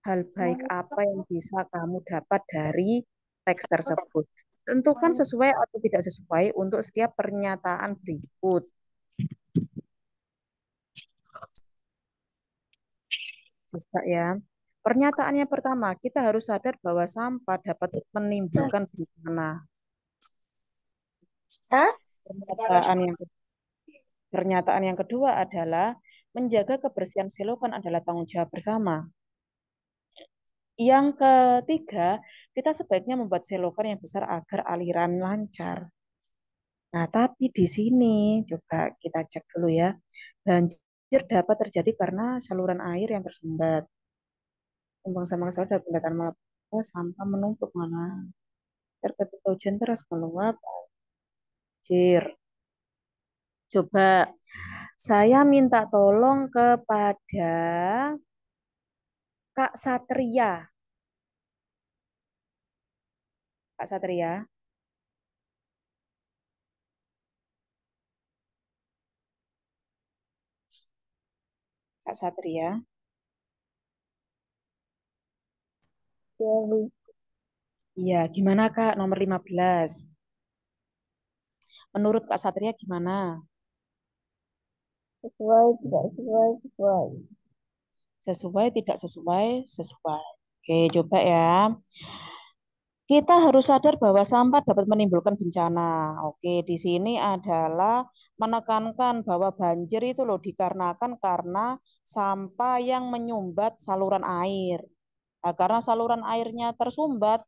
Hal baik apa yang bisa kamu dapat dari teks tersebut? Tentukan sesuai atau tidak sesuai untuk setiap pernyataan berikut. Bisa ya. Pernyataannya pertama, kita harus sadar bahwa sampah dapat menimbulkan bencana. Pernyataan yang kedua adalah menjaga kebersihan selokan adalah tanggung jawab bersama. Yang ketiga, kita sebaiknya membuat selokan yang besar agar aliran lancar. Nah, tapi di sini coba kita cek dulu ya. Banjir dapat terjadi karena saluran air yang tersumbat. Tumbang sama kesal dalam pendataan malam. sampah menumpuk mana. Ntar ketika hujan deras meluap, banjir. Coba saya minta tolong kepada Kak Satria. Kak Satria, Kak Satria. Ya, Bu. Iya, gimana Kak nomor 15? Menurut Kak Satria gimana? Sesuai, tidak sesuai, sesuai. Sesuai, tidak sesuai, sesuai. Oke, coba ya. Kita harus sadar bahwa sampah dapat menimbulkan bencana. Oke, di sini adalah menekankan bahwa banjir itu loh dikarenakan karena sampah yang menyumbat saluran air. Nah, karena saluran airnya tersumbat,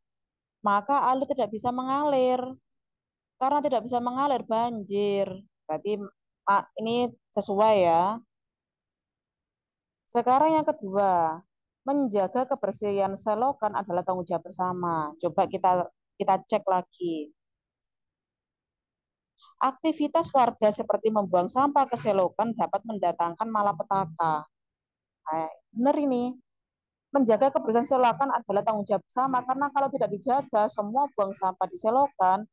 maka air tidak bisa mengalir. Karena tidak bisa mengalir, banjir. Berarti ini sesuai ya. Sekarang yang kedua, menjaga kebersihan selokan adalah tanggung jawab bersama. Coba kita cek lagi. Aktivitas warga seperti membuang sampah ke selokan dapat mendatangkan malapetaka. Nah, benar ini. Menjaga kebersihan selokan adalah tanggung jawab bersama karena kalau tidak dijaga, semua buang sampah di selokan,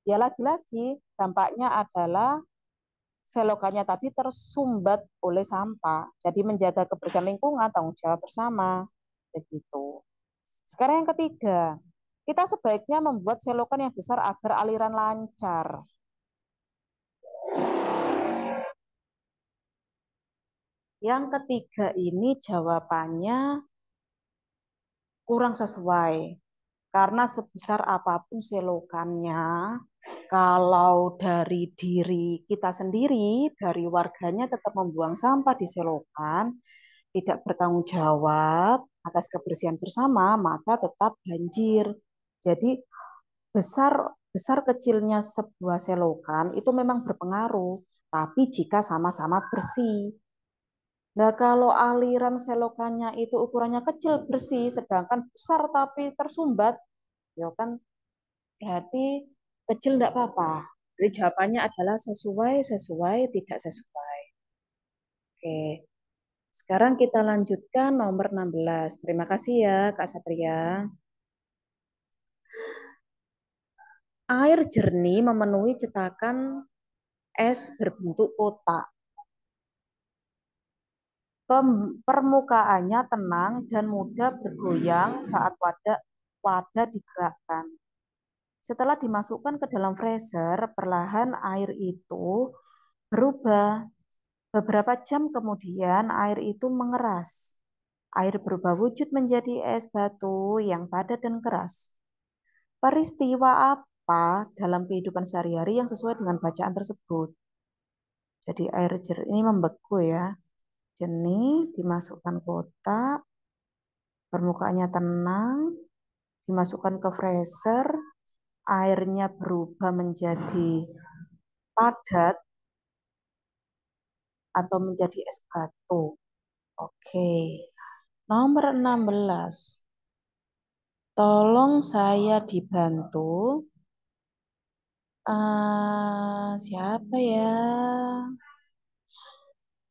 ya lagi-lagi dampaknya adalah selokannya tadi tersumbat oleh sampah. Jadi menjaga kebersihan lingkungan tanggung jawab bersama. Begitu. Sekarang yang ketiga, kita sebaiknya membuat selokan yang besar agar aliran lancar. Yang ketiga ini jawabannya kurang sesuai. Karena sebesar apapun selokannya, kalau dari diri kita sendiri, dari warganya tetap membuang sampah di selokan, tidak bertanggung jawab atas kebersihan bersama, maka tetap banjir. Jadi besar besar kecilnya sebuah selokan itu memang berpengaruh, tapi jika sama-sama bersih. Nah, kalau aliran selokannya itu ukurannya kecil bersih, sedangkan besar tapi tersumbat, ya kan berarti kecil enggak apa-apa. Jadi jawabannya adalah sesuai, sesuai, tidak sesuai. Oke, sekarang kita lanjutkan nomor 16. Terima kasih ya Kak Satria. Air jernih memenuhi cetakan es berbentuk kotak. Permukaannya tenang dan mudah bergoyang saat wadah digerakkan. Setelah dimasukkan ke dalam freezer, perlahan air itu berubah. Beberapa jam kemudian air itu mengeras. Air berubah wujud menjadi es batu yang padat dan keras. Peristiwa apa dalam kehidupan sehari-hari yang sesuai dengan bacaan tersebut? Jadi air jernih ini membeku ya. Jernih dimasukkan kotak, permukaannya tenang, dimasukkan ke freezer, airnya berubah menjadi padat atau menjadi es batu. Oke. Nomor 16. Tolong saya dibantu. Siapa ya?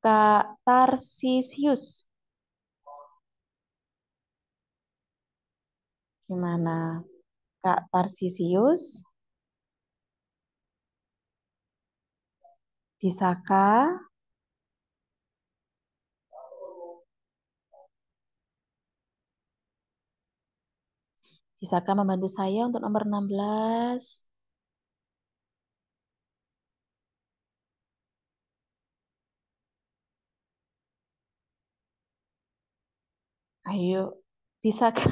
Kak Tarsisius. Gimana? Kak Tarsisius? Bisakah? Bisakah membantu saya untuk nomor 16? Ayo, bisakah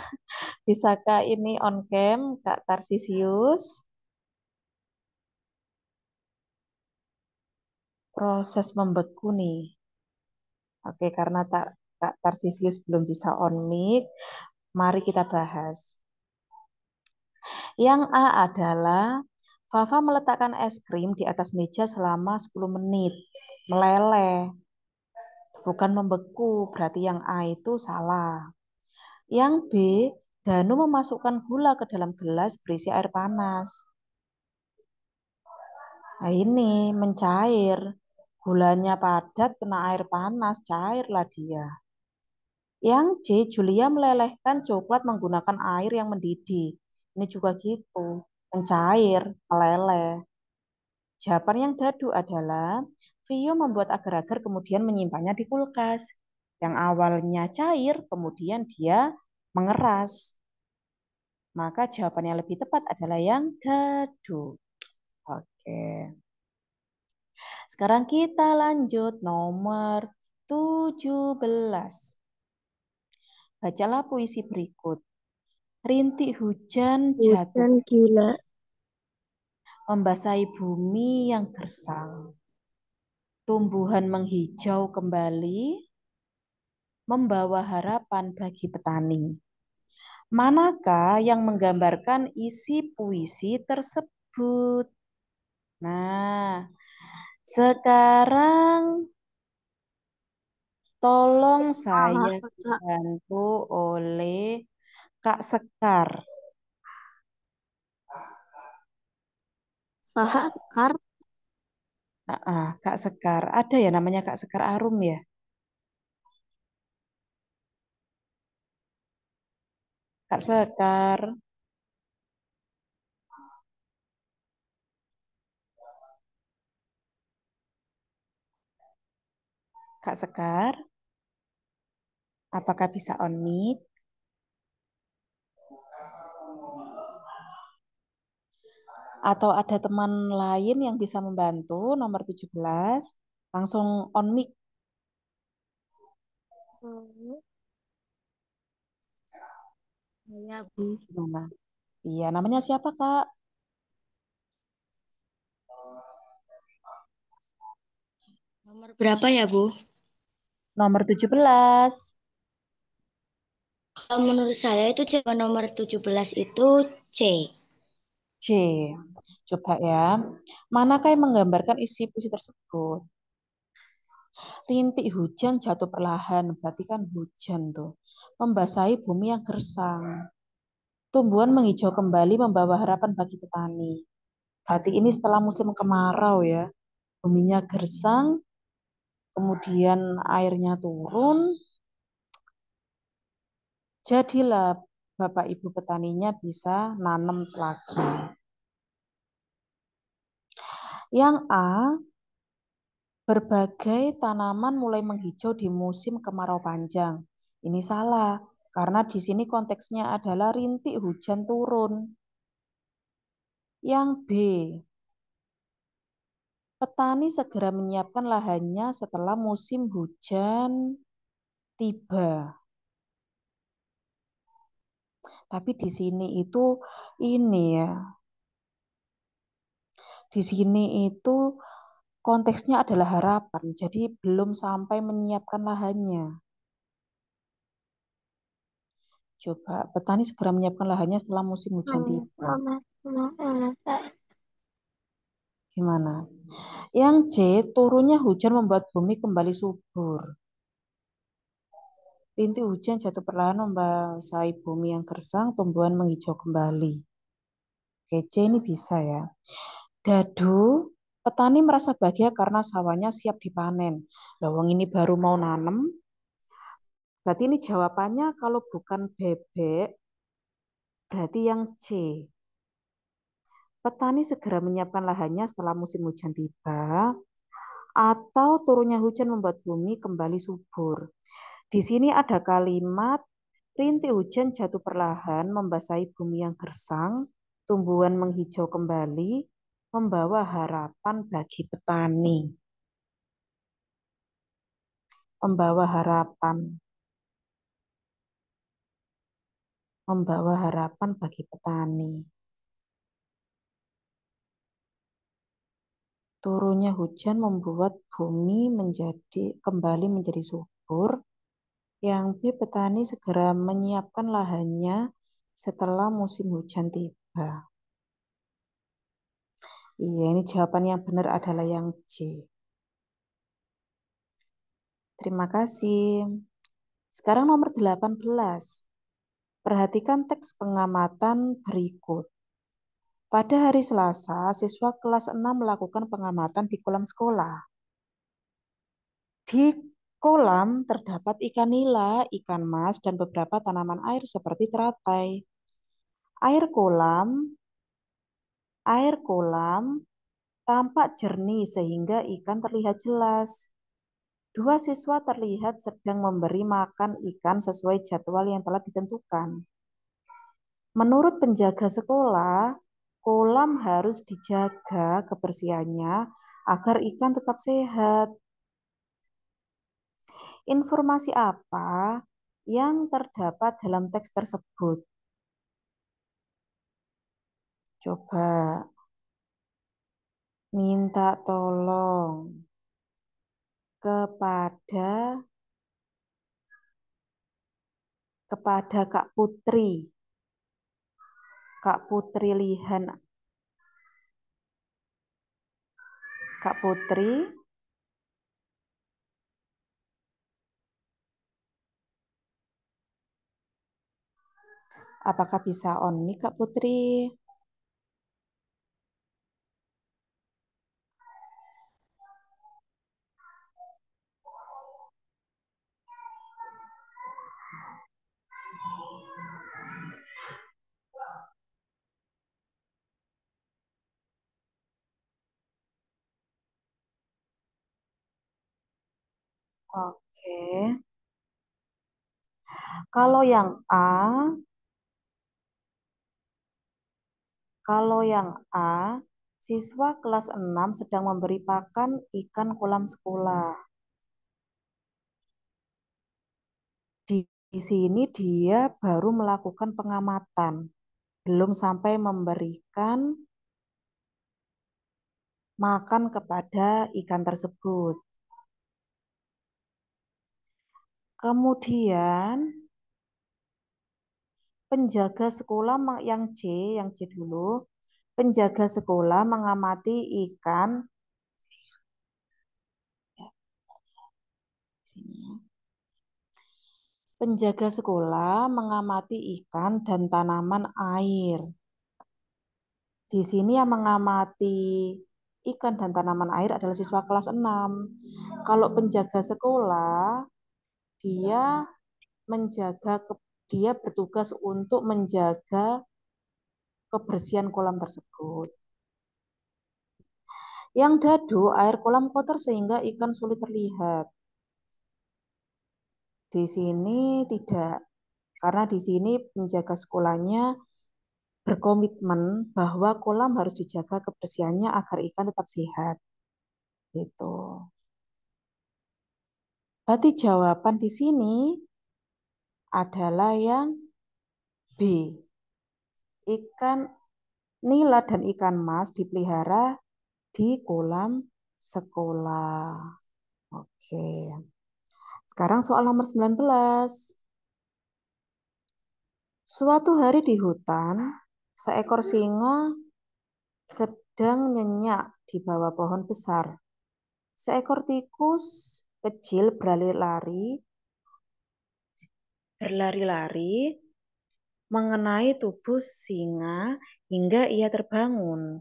bisakah ini on cam Kak Tarsisius? Proses membeku nih. Oke, karena Kak Tarsisius belum bisa on mic, mari kita bahas. Yang A adalah Fafa meletakkan es krim di atas meja selama 10 menit. Meleleh, bukan membeku, berarti yang A itu salah. Yang B, Danu memasukkan gula ke dalam gelas berisi air panas. Nah, ini mencair. Gulanya padat kena air panas, cairlah dia. Yang C, Julia melelehkan coklat menggunakan air yang mendidih. Ini juga gitu, mencair, meleleh. Jawaban yang dadu adalah Vio membuat agar-agar kemudian menyimpannya di kulkas. Yang awalnya cair, kemudian dia mengeras. Maka jawaban yang lebih tepat adalah yang dadu. Oke. Sekarang kita lanjut nomor 17. Bacalah puisi berikut. Rintik hujan jatuh Hujan gila. membasahi bumi yang gersang. Tumbuhan menghijau kembali, membawa harapan bagi petani. Manakah yang menggambarkan isi puisi tersebut? Nah, sekarang tolong saya dibantu oleh Kak Sekar. Saha Sekar. Kak Sekar. Ada ya namanya Kak Sekar Arum ya? Kak Sekar. Kak Sekar. Apakah bisa on mic? Atau ada teman lain yang bisa membantu nomor 17? Langsung on mic. Ya, Bu. Gimana? Iya, namanya siapa, Kak? Nomor berapa ya, Bu? Nomor 17. Kalau menurut saya itu jawaban nomor 17 itu C. C. Coba ya. Manakah yang menggambarkan isi puisi tersebut? Rintik hujan jatuh perlahan, berarti kan hujan tuh. Membasahi bumi yang gersang. Tumbuhan menghijau kembali membawa harapan bagi petani. Berarti ini setelah musim kemarau ya. Buminya gersang, kemudian airnya turun, jadilah Bapak Ibu petaninya bisa nanam lagi. Yang A, berbagai tanaman mulai menghijau di musim kemarau panjang. Ini salah, karena di sini konteksnya adalah rintik hujan turun. Yang B, petani segera menyiapkan lahannya setelah musim hujan tiba. Tapi di sini itu ini ya. Di sini itu konteksnya adalah harapan, jadi belum sampai menyiapkan lahannya. Coba, petani segera menyiapkan lahannya setelah musim hujan tiba. Gimana? Yang C, turunnya hujan membuat bumi kembali subur. Rintik hujan jatuh perlahan membasahi bumi yang gersang, tumbuhan menghijau kembali. Oke, C ini bisa ya. Dadu, petani merasa bahagia karena sawahnya siap dipanen. Lawang ini baru mau nanam. Berarti ini jawabannya kalau bukan bebek, berarti yang C. Petani segera menyiapkan lahannya setelah musim hujan tiba, atau turunnya hujan membuat bumi kembali subur. Di sini ada kalimat rintik hujan jatuh perlahan membasahi bumi yang gersang, tumbuhan menghijau kembali, membawa harapan bagi petani. Membawa harapan. Membawa harapan bagi petani. Turunnya hujan membuat bumi kembali menjadi subur. Yang B, petani segera menyiapkan lahannya setelah musim hujan tiba. Iya, ini jawaban yang benar adalah yang C. Terima kasih. Sekarang nomor 18. Perhatikan teks pengamatan berikut. Pada hari Selasa, siswa kelas 6 melakukan pengamatan di kolam sekolah. Di kolam terdapat ikan nila, ikan mas, dan beberapa tanaman air seperti teratai. Air kolam tampak jernih sehingga ikan terlihat jelas. Dua siswa terlihat sedang memberi makan ikan sesuai jadwal yang telah ditentukan. Menurut penjaga sekolah, kolam harus dijaga kebersihannya agar ikan tetap sehat. Informasi apa yang terdapat dalam teks tersebut? Coba minta tolong kepada Kak Putri. Kak Putri Lihan. Kak Putri, apakah bisa on mic Kak Putri? Oke. Kalau yang A, siswa kelas 6 sedang memberi pakan ikan kolam sekolah. Di sini dia baru melakukan pengamatan, belum sampai memberikan makan kepada ikan tersebut. Kemudian penjaga sekolah yang C dulu, penjaga sekolah mengamati ikan. Penjaga sekolah mengamati ikan dan tanaman air. Di sini yang mengamati ikan dan tanaman air adalah siswa kelas 6. Kalau penjaga sekolah, dia bertugas untuk menjaga kebersihan kolam tersebut. Yang dadu, air kolam kotor sehingga ikan sulit terlihat. Di sini tidak, karena di sini penjaga sekolahnya berkomitmen bahwa kolam harus dijaga kebersihannya agar ikan tetap sehat. Gitu. Berarti jawaban di sini adalah yang B. Ikan nila dan ikan mas dipelihara di kolam sekolah. Oke. Sekarang soal nomor 19. Suatu hari di hutan, seekor singa sedang nyenyak di bawah pohon besar. Seekor tikus kecil berlari-lari mengenai tubuh singa hingga ia terbangun.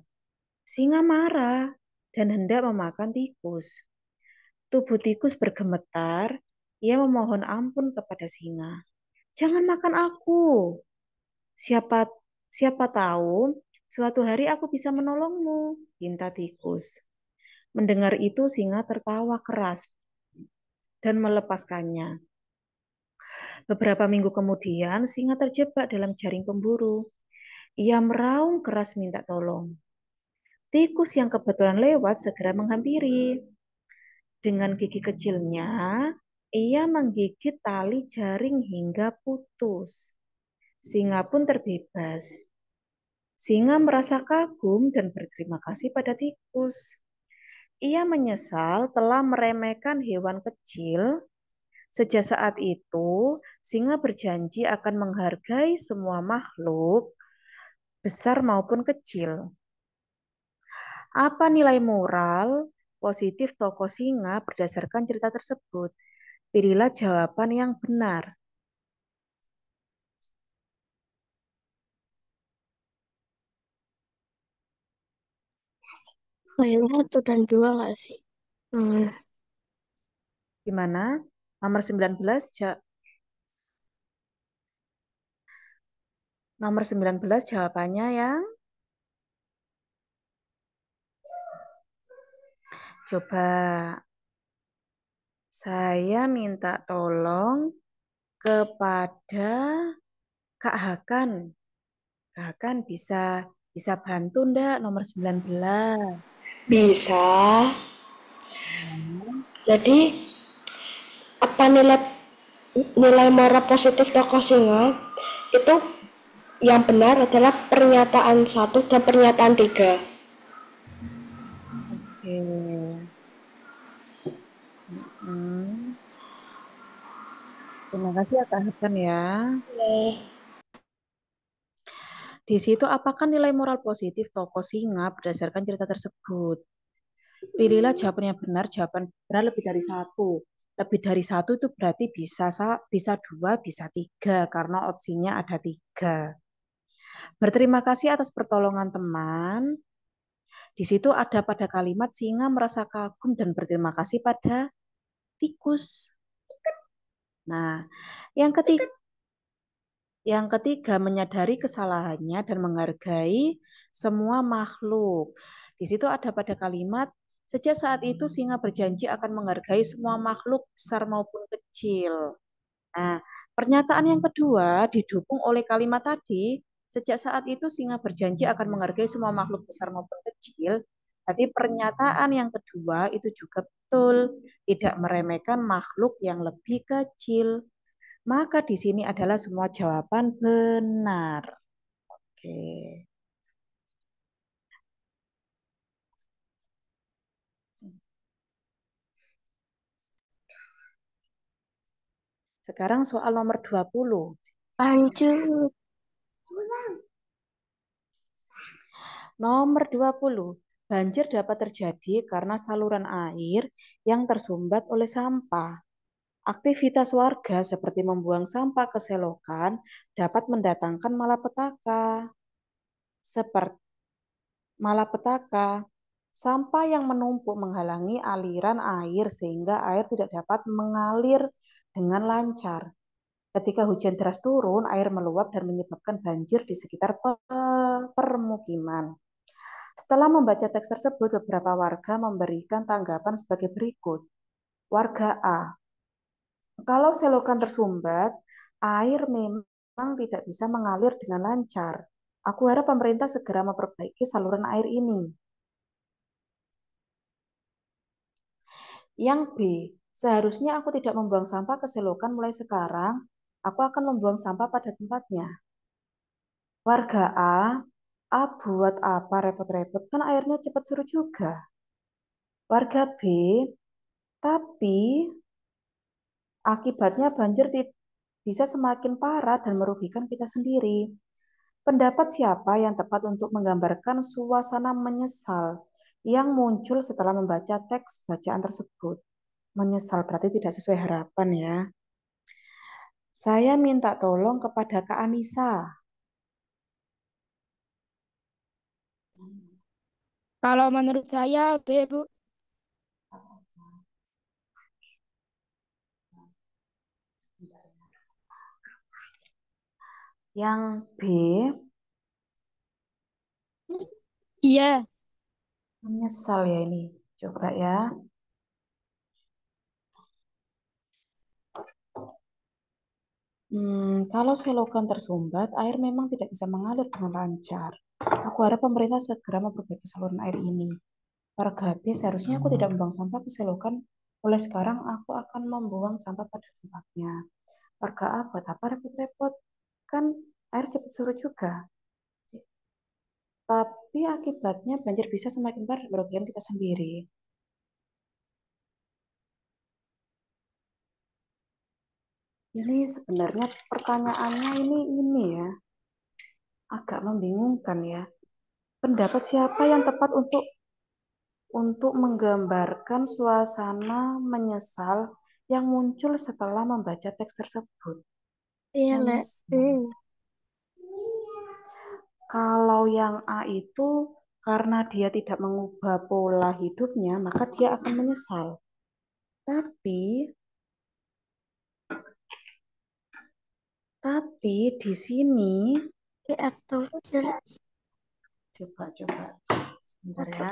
Singa marah dan hendak memakan tikus. Tubuh tikus bergemetar, ia memohon ampun kepada singa. Jangan makan aku. Siapa tahu suatu hari aku bisa menolongmu, pinta tikus. Mendengar itu singa tertawa keras dan melepaskannya. Beberapa minggu kemudian, singa terjebak dalam jaring pemburu. Ia meraung keras minta tolong. Tikus yang kebetulan lewat segera menghampiri. Dengan gigi kecilnya, ia menggigit tali jaring hingga putus. Singa pun terbebas. Singa merasa kagum dan berterima kasih pada tikus. Ia menyesal telah meremehkan hewan kecil. Sejak saat itu, singa berjanji akan menghargai semua makhluk, besar maupun kecil. Apa nilai moral positif tokoh singa berdasarkan cerita tersebut? Pilihlah jawaban yang benar. Kayaknya 1 dan 2 nggak sih? Hmm. Gimana? Nomor 19, nomor 19 jawabannya yang coba saya minta tolong kepada Kak Hakan. Kak Hakan bisa bisa bantu ndak nomor 19? Bisa. Hmm. Jadi apa nilai nilai moral positif tokoh singa itu yang benar adalah pernyataan 1 dan pernyataan 3. Oke. Hmm. Terima kasih ya Kak Hakan ya. Di situ apakah nilai moral positif tokoh singa berdasarkan cerita tersebut? Pilihlah jawaban yang benar. Jawaban benar lebih dari satu. Lebih dari satu itu berarti bisa dua, bisa tiga karena opsinya ada tiga. Berterima kasih atas pertolongan teman. Di situ ada pada kalimat singa merasa kagum dan berterima kasih pada tikus. Nah, yang ketiga, menyadari kesalahannya dan menghargai semua makhluk. Di situ ada pada kalimat, sejak saat itu singa berjanji akan menghargai semua makhluk besar maupun kecil. Nah, pernyataan yang kedua didukung oleh kalimat tadi, sejak saat itu singa berjanji akan menghargai semua makhluk besar maupun kecil. Jadi pernyataan yang kedua itu juga betul, tidak meremehkan makhluk yang lebih kecil. Maka di sini adalah semua jawaban benar. Oke. Sekarang soal nomor 20. Lanjut. Nomor 20. Banjir dapat terjadi karena saluran air yang tersumbat oleh sampah. Aktivitas warga seperti membuang sampah ke selokan dapat mendatangkan malapetaka. Seperti malapetaka, sampah yang menumpuk menghalangi aliran air sehingga air tidak dapat mengalir dengan lancar. Ketika hujan deras turun, air meluap dan menyebabkan banjir di sekitar permukiman. Setelah membaca teks tersebut, beberapa warga memberikan tanggapan sebagai berikut. Warga A, kalau selokan tersumbat, air memang tidak bisa mengalir dengan lancar. Aku harap pemerintah segera memperbaiki saluran air ini. Yang B, seharusnya aku tidak membuang sampah ke selokan mulai sekarang. Aku akan membuang sampah pada tempatnya. Warga A buat apa repot-repot, kan airnya cepat surut juga. Warga B, tapi akibatnya banjir bisa semakin parah dan merugikan kita sendiri. Pendapat siapa yang tepat untuk menggambarkan suasana menyesal yang muncul setelah membaca teks bacaan tersebut? Menyesal berarti tidak sesuai harapan ya. Saya minta tolong kepada Kak Anissa. Kalau menurut saya B, Bu. Yang B, Iya. menyesal ya ini. Coba ya. Kalau selokan tersumbat, air memang tidak bisa mengalir dengan lancar. Aku harap pemerintah segera memperbaiki saluran air ini. Warga B, seharusnya aku tidak membuang sampah ke selokan. Mulai sekarang aku akan membuang sampah pada tempatnya. Warga A, buat apa repot-repot? Kan air cepat surut juga. Tapi akibatnya banjir bisa semakin parah dan merugikan kita sendiri. Ini sebenarnya pertanyaannya ini ya, agak membingungkan ya. Pendapat siapa yang tepat untuk menggambarkan suasana menyesal yang muncul setelah membaca teks tersebut? Iya, Lek. Menyesal. Kalau yang A itu karena dia tidak mengubah pola hidupnya, maka dia akan menyesal. Tapi di sini atau coba sebentar ya.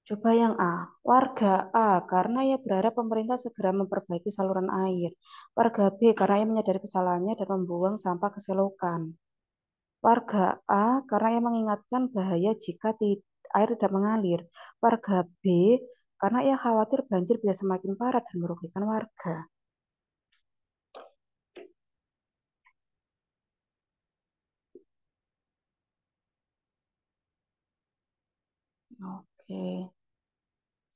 Coba yang A. Warga A karena ia berharap pemerintah segera memperbaiki saluran air. Warga B karena ia menyadari kesalahannya dan membuang sampah ke selokan. Warga A karena ia mengingatkan bahaya jika air tidak mengalir. Warga B karena ia khawatir banjir bisa semakin parah dan merugikan warga. Oke,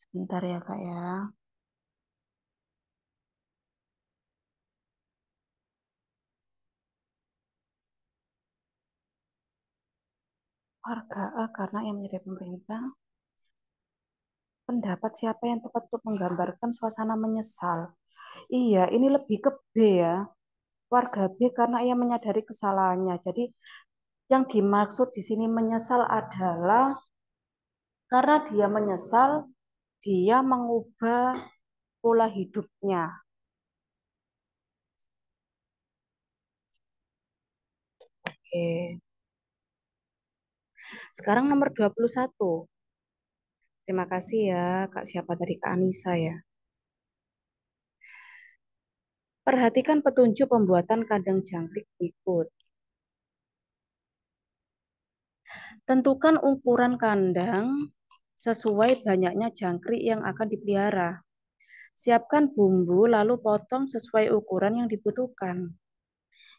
sebentar ya Kak ya. Warga A karena yang menyadari pemerintah. Pendapat siapa yang tepat untuk menggambarkan suasana menyesal? Iya, ini lebih ke B ya. Warga B karena ia menyadari kesalahannya. Jadi yang dimaksud di sini menyesal adalah karena dia menyesal, dia mengubah pola hidupnya. Oke. Sekarang nomor 21. Terima kasih ya, Kak siapa tadi? Kak Anissa ya. Perhatikan petunjuk pembuatan kandang jangkrik berikut. Tentukan ukuran kandang sesuai banyaknya jangkrik yang akan dipelihara. Siapkan bumbu lalu potong sesuai ukuran yang dibutuhkan.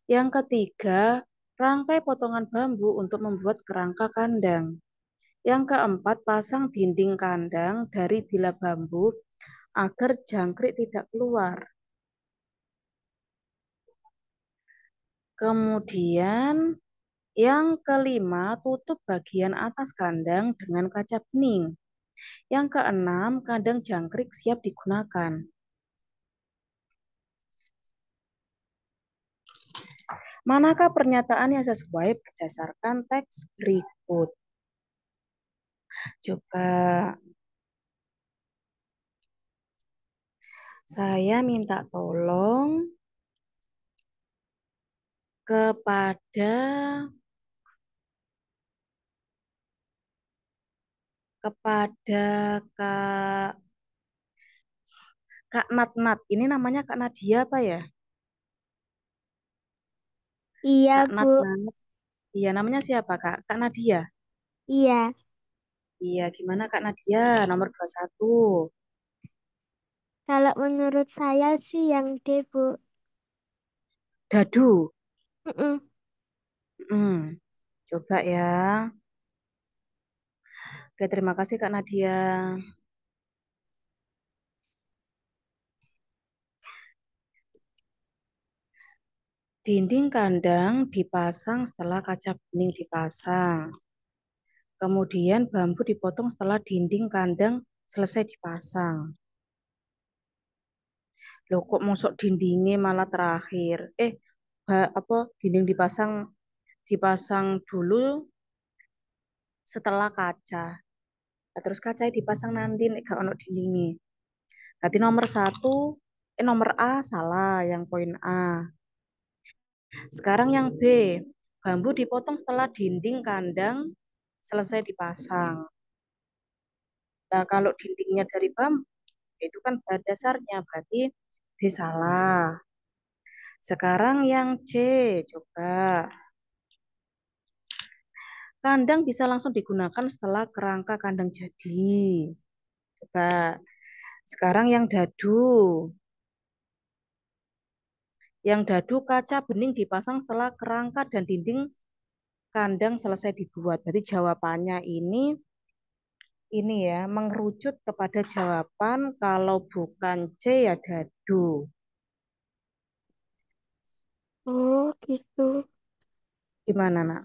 Yang ketiga, rangkai potongan bambu untuk membuat kerangka kandang. Yang keempat, pasang dinding kandang dari bila bambu agar jangkrik tidak keluar. Kemudian yang kelima, tutup bagian atas kandang dengan kaca bening. Yang keenam, kandang jangkrik siap digunakan. Manakah pernyataan yang sesuai berdasarkan teks berikut? Coba saya minta tolong kepada Kak Natnat. Ini namanya Kak Nadia apa ya? Iya, Kak Bu. Natnat. Iya, namanya siapa, Kak? Kak Nadia. Iya. Iya, gimana Kak Nadia? Nomor 21. Kalau menurut saya sih yang D, Bu. Dadu. Mm-mm. Coba ya. Oke, terima kasih Kak Nadia. Dinding kandang dipasang setelah kaca bening dipasang. Kemudian bambu dipotong setelah dinding kandang selesai dipasang. Loh kok masuk dindingnya malah terakhir? Dinding dipasang dulu setelah kaca. Nah, terus kaca dipasang nanti nek gak ono dindingnya. Berarti nomor A salah yang poin A. Sekarang yang B, bambu dipotong setelah dinding kandang selesai dipasang. Nah, kalau dindingnya dari bambu, itu kan pada dasarnya, berarti B salah. Sekarang yang C, coba. Kandang bisa langsung digunakan setelah kerangka kandang jadi. Coba. Sekarang yang dadu. Yang dadu kaca bening dipasang setelah kerangka dan dinding kandang selesai dibuat. Berarti jawabannya ini ya mengerucut kepada jawaban kalau bukan C ya dadu. oh gitu. Gimana nak?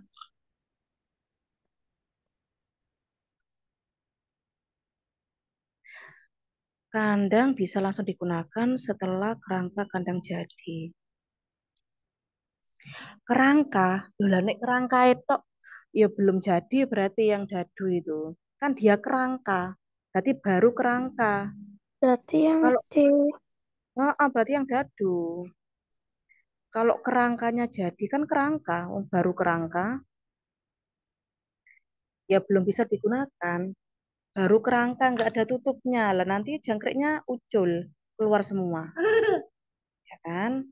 Kandang bisa langsung digunakan setelah kerangka kandang jadi. Kerangka, nek kerangka itu Ya belum jadi berarti yang dadu itu. Kan dia kerangka. Berarti baru kerangka. Berarti yang Kalau C. berarti yang dadu. Kalau kerangkanya jadi kan kerangka, baru kerangka, ya belum bisa digunakan. Baru kerangka nggak ada tutupnya. Lah nanti jangkriknya ucul keluar semua, ya kan?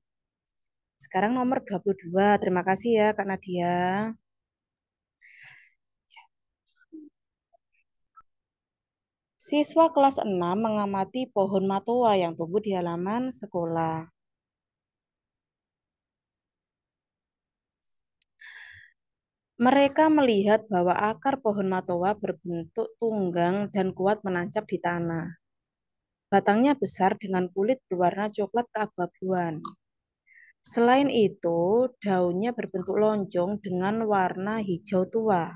Sekarang nomor 22. Terima kasih ya Kak Nadia. Siswa kelas 6 mengamati pohon matoa yang tumbuh di halaman sekolah. Mereka melihat bahwa akar pohon matoa berbentuk tunggang dan kuat menancap di tanah. Batangnya besar dengan kulit berwarna coklat keabu-abuan. Selain itu, daunnya berbentuk lonjong dengan warna hijau tua.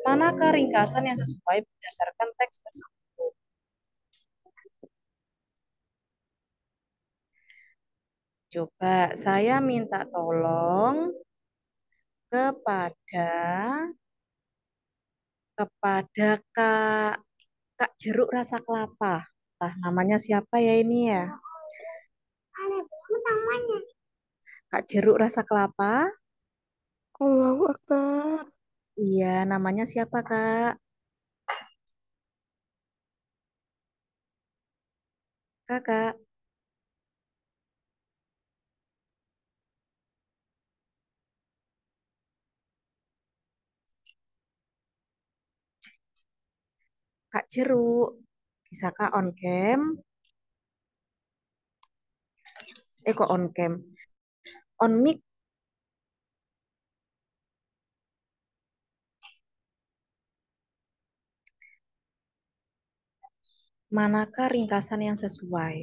Manakah ringkasan yang sesuai berdasarkan teks tersebut? Coba saya minta tolong kepada Kak Jeruk Rasa Kelapa. Nah, namanya siapa ya ini ya? Kak Jeruk Rasa Kelapa? Allahu Akbar. Iya, namanya siapa Kak? Kakak. Kak Jeruk. Bisa Kak on cam? Kok on cam? On mic. Manakah ringkasan yang sesuai?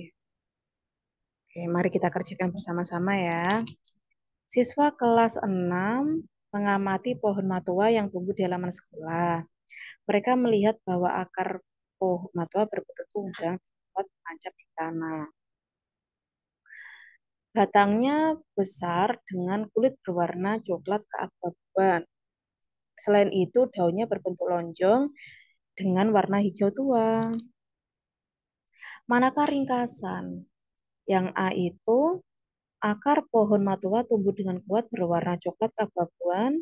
Oke, mari kita kerjakan bersama-sama ya. Siswa kelas 6 mengamati pohon matua yang tumbuh di halaman sekolah. Mereka melihat bahwa akar pohon matua berbentuk tunggang kuat menancap di tanah. Batangnya besar dengan kulit berwarna coklat keabu-abuan. Selain itu, daunnya berbentuk lonjong dengan warna hijau tua. Manakah ringkasan? Yang A itu akar pohon matua tumbuh dengan kuat berwarna coklat keabu-abuan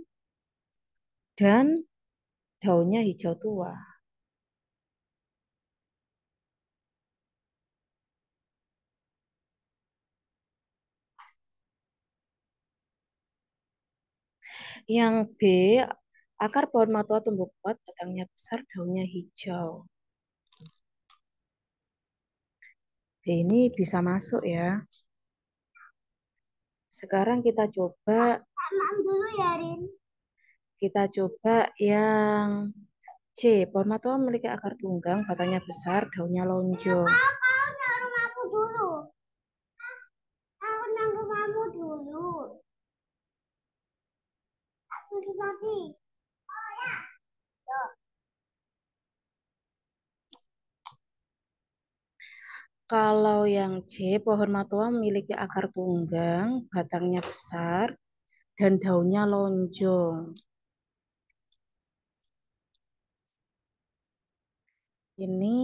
dan daunnya hijau tua. Yang B, akar pohon matua tumbuh kuat, batangnya besar, daunnya hijau. B ini bisa masuk ya. Sekarang kita coba yang C. Pohon matua memiliki akar tunggang, batangnya besar, daunnya lonjong. Kalau yang C, pohon matua memiliki akar tunggang, batangnya besar, dan daunnya lonjong. Ini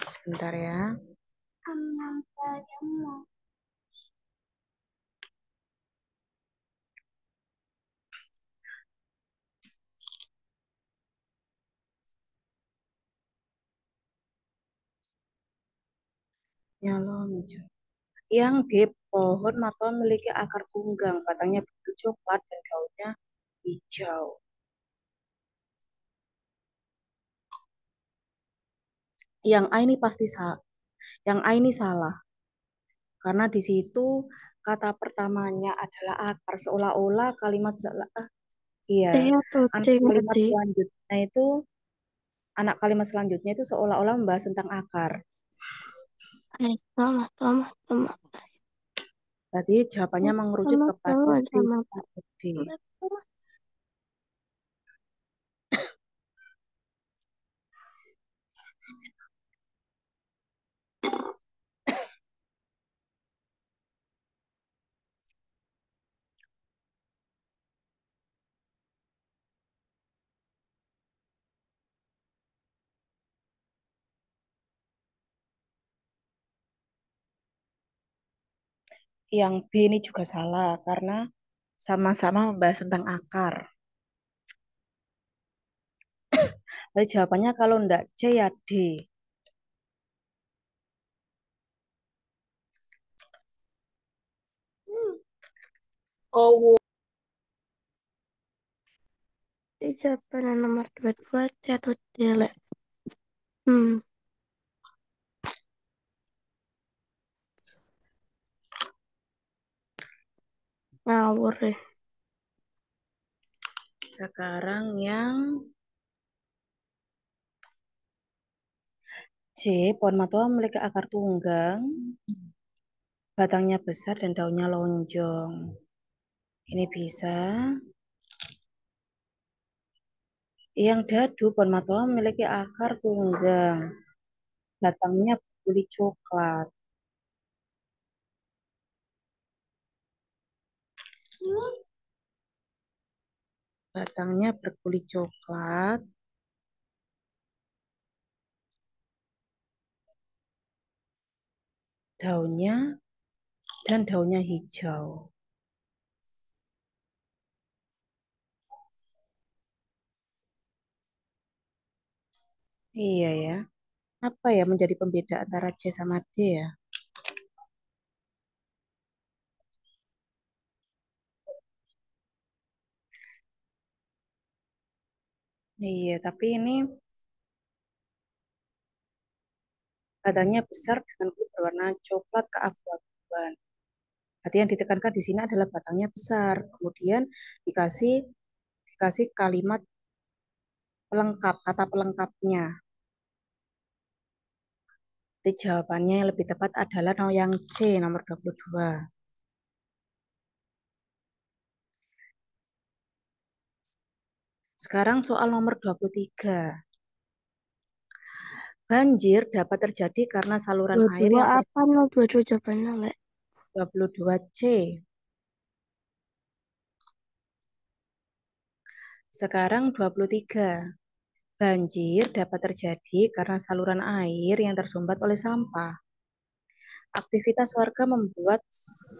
sebentar ya. Lonjong. Yang D, pohon matua memiliki akar tunggang, batangnya berbentuk coklat dan daunnya hijau. Yang A ini pasti salah. Yang A ini salah. Karena di situ kata pertamanya adalah akar, seolah-olah kalimat iya, C atau C nggak sih? anak kalimat selanjutnya itu seolah-olah membahas tentang akar. Sama. Berarti jawabannya mengerucut kepada C atau D. yang B ini juga salah karena sama-sama membahas tentang akar. Jadi jawabannya kalau enggak C ya D. Oh, Jawaban nomor 22 C atau D, Le? Hmm, ngawur ya. Sekarang yang C, pohon matoa memiliki akar tunggang, batangnya besar dan daunnya lonjong. Ini bisa. Yang dadu, pohon matoa memiliki akar tunggang, batangnya berkulit coklat. Batangnya berkulit coklat, daunnya hijau. Iya ya. Apa ya menjadi pembeda antara C sama D ya? Iya, tapi ini batangnya besar dengan kulit berwarna coklat keabu-abuan. Berarti yang ditekankan di sini adalah batangnya besar. Kemudian dikasih kalimat pelengkap, kata pelengkapnya. Jadi jawabannya yang lebih tepat adalah yang C, nomor 22. Sekarang soal nomor 23. Banjir dapat terjadi karena saluran air 22 yang apa? 22 jawabannya, Le? 22C. Sekarang 23. Banjir dapat terjadi karena saluran air yang tersumbat oleh sampah. Aktivitas warga membuat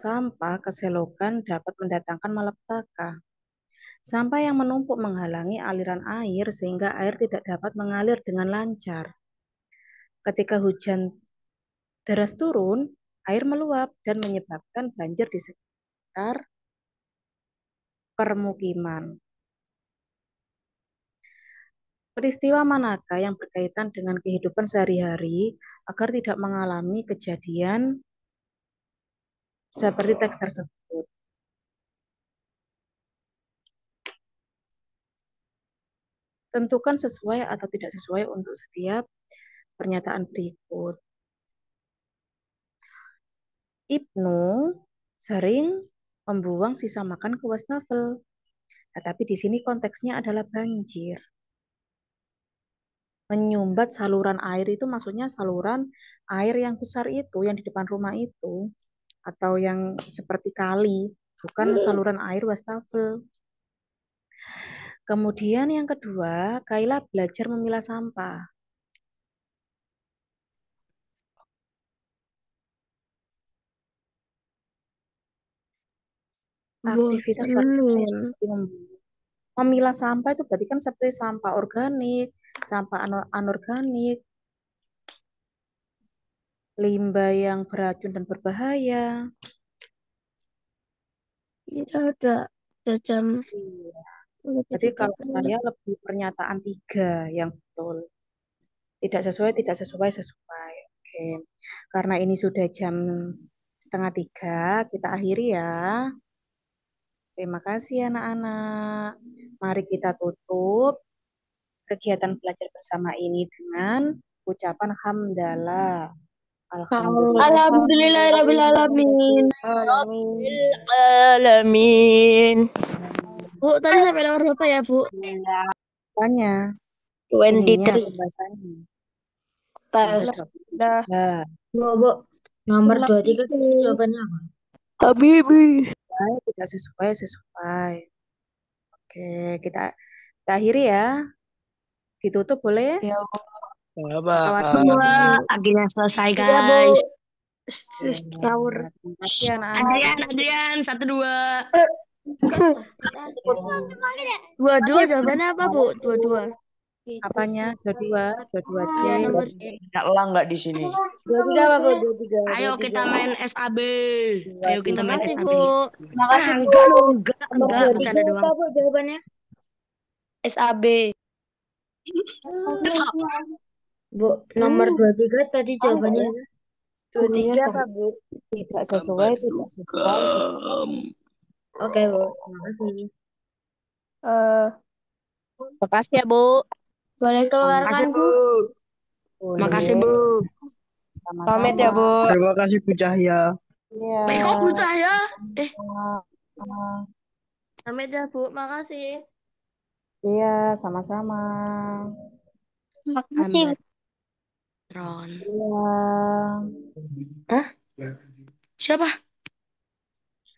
sampah ke selokan dapat mendatangkan malapetaka. Sampah yang menumpuk menghalangi aliran air sehingga air tidak dapat mengalir dengan lancar. Ketika hujan deras turun, air meluap dan menyebabkan banjir di sekitar permukiman. Peristiwa manakah yang berkaitan dengan kehidupan sehari-hari agar tidak mengalami kejadian seperti teks tersebut? Tentukan sesuai atau tidak sesuai untuk setiap pernyataan berikut. Ibnu sering membuang sisa makan ke wastafel. Tetapi di sini konteksnya adalah banjir. Menyumbat saluran air itu maksudnya saluran air yang besar itu, yang di depan rumah itu, atau yang seperti kali, bukan saluran air wastafel. Kemudian yang kedua, Kaila belajar memilah sampah. Aktivitas warga Bosenin. memilah sampah itu berarti kan seperti sampah organik, sampah anorganik, limbah yang beracun dan berbahaya. Iya, udah jam Iya. lebih Jadi kalau 30. saya lebih pernyataan 3 yang betul. Tidak sesuai, tidak sesuai, sesuai. Oke. Karena ini sudah jam 2:30, kita akhiri ya. Terima kasih anak-anak. Mari kita tutup kegiatan belajar bersama ini dengan ucapan hamdalah. Alhamdulillah. Alhamdulillahirrahmanirrahim. alamin. Bu, tadi sampai nomor berapa ya, Bu? Tanya ininya 23 pembahasannya. tes. Nomor 23. Bu, nomor 23 itu jawabannya apa? Habibi. Tidak sesuai, sesuai. Oke, kita akhiri ya. Ditutup boleh? Ya, Atau ada Bye. Akhirnya selesai, Iya, Bu. guys. Ngawur. Terima kasih anak-anak. Adrian, 1-2. Dua-dua jawabannya apa, Bu? Dua-dua. Apanya? Dua-dua, dua-dua C. Iya, nomor Nggak di sini. 23 apa, Bu? 23. Ayo kita main SAB. Dua, Ayo kita main Makasih, SAB. Bu. Makasih, Bu. Enggak loh, enggak, Nomor enggak, 23 bercanda doang. apa, Bu, jawabannya? SAB. Bu, nomor 23 tadi jawabannya. Oh, iya, 23 apa, Bu? tidak sesuai, tidak sesuai, sesuai. Oke, Bu. Makasih. Makasih ya, Bu. Boleh keluarkan, Makasih, Bu? Bu. Makasih, Bu. Sama-sama. Pamit ya, Bu. Terima kasih, Bu Cahya. Iya. Kok buta ya? Pamit ya, Bu. Makasih. Iya, sama-sama. Makasih. Ron. Iya. Hah? Siapa?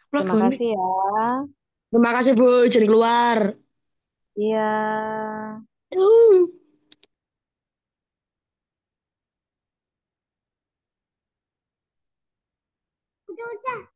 Terima kasih ya. Terima kasih, Bu. Jadi keluar. Iya. Udah.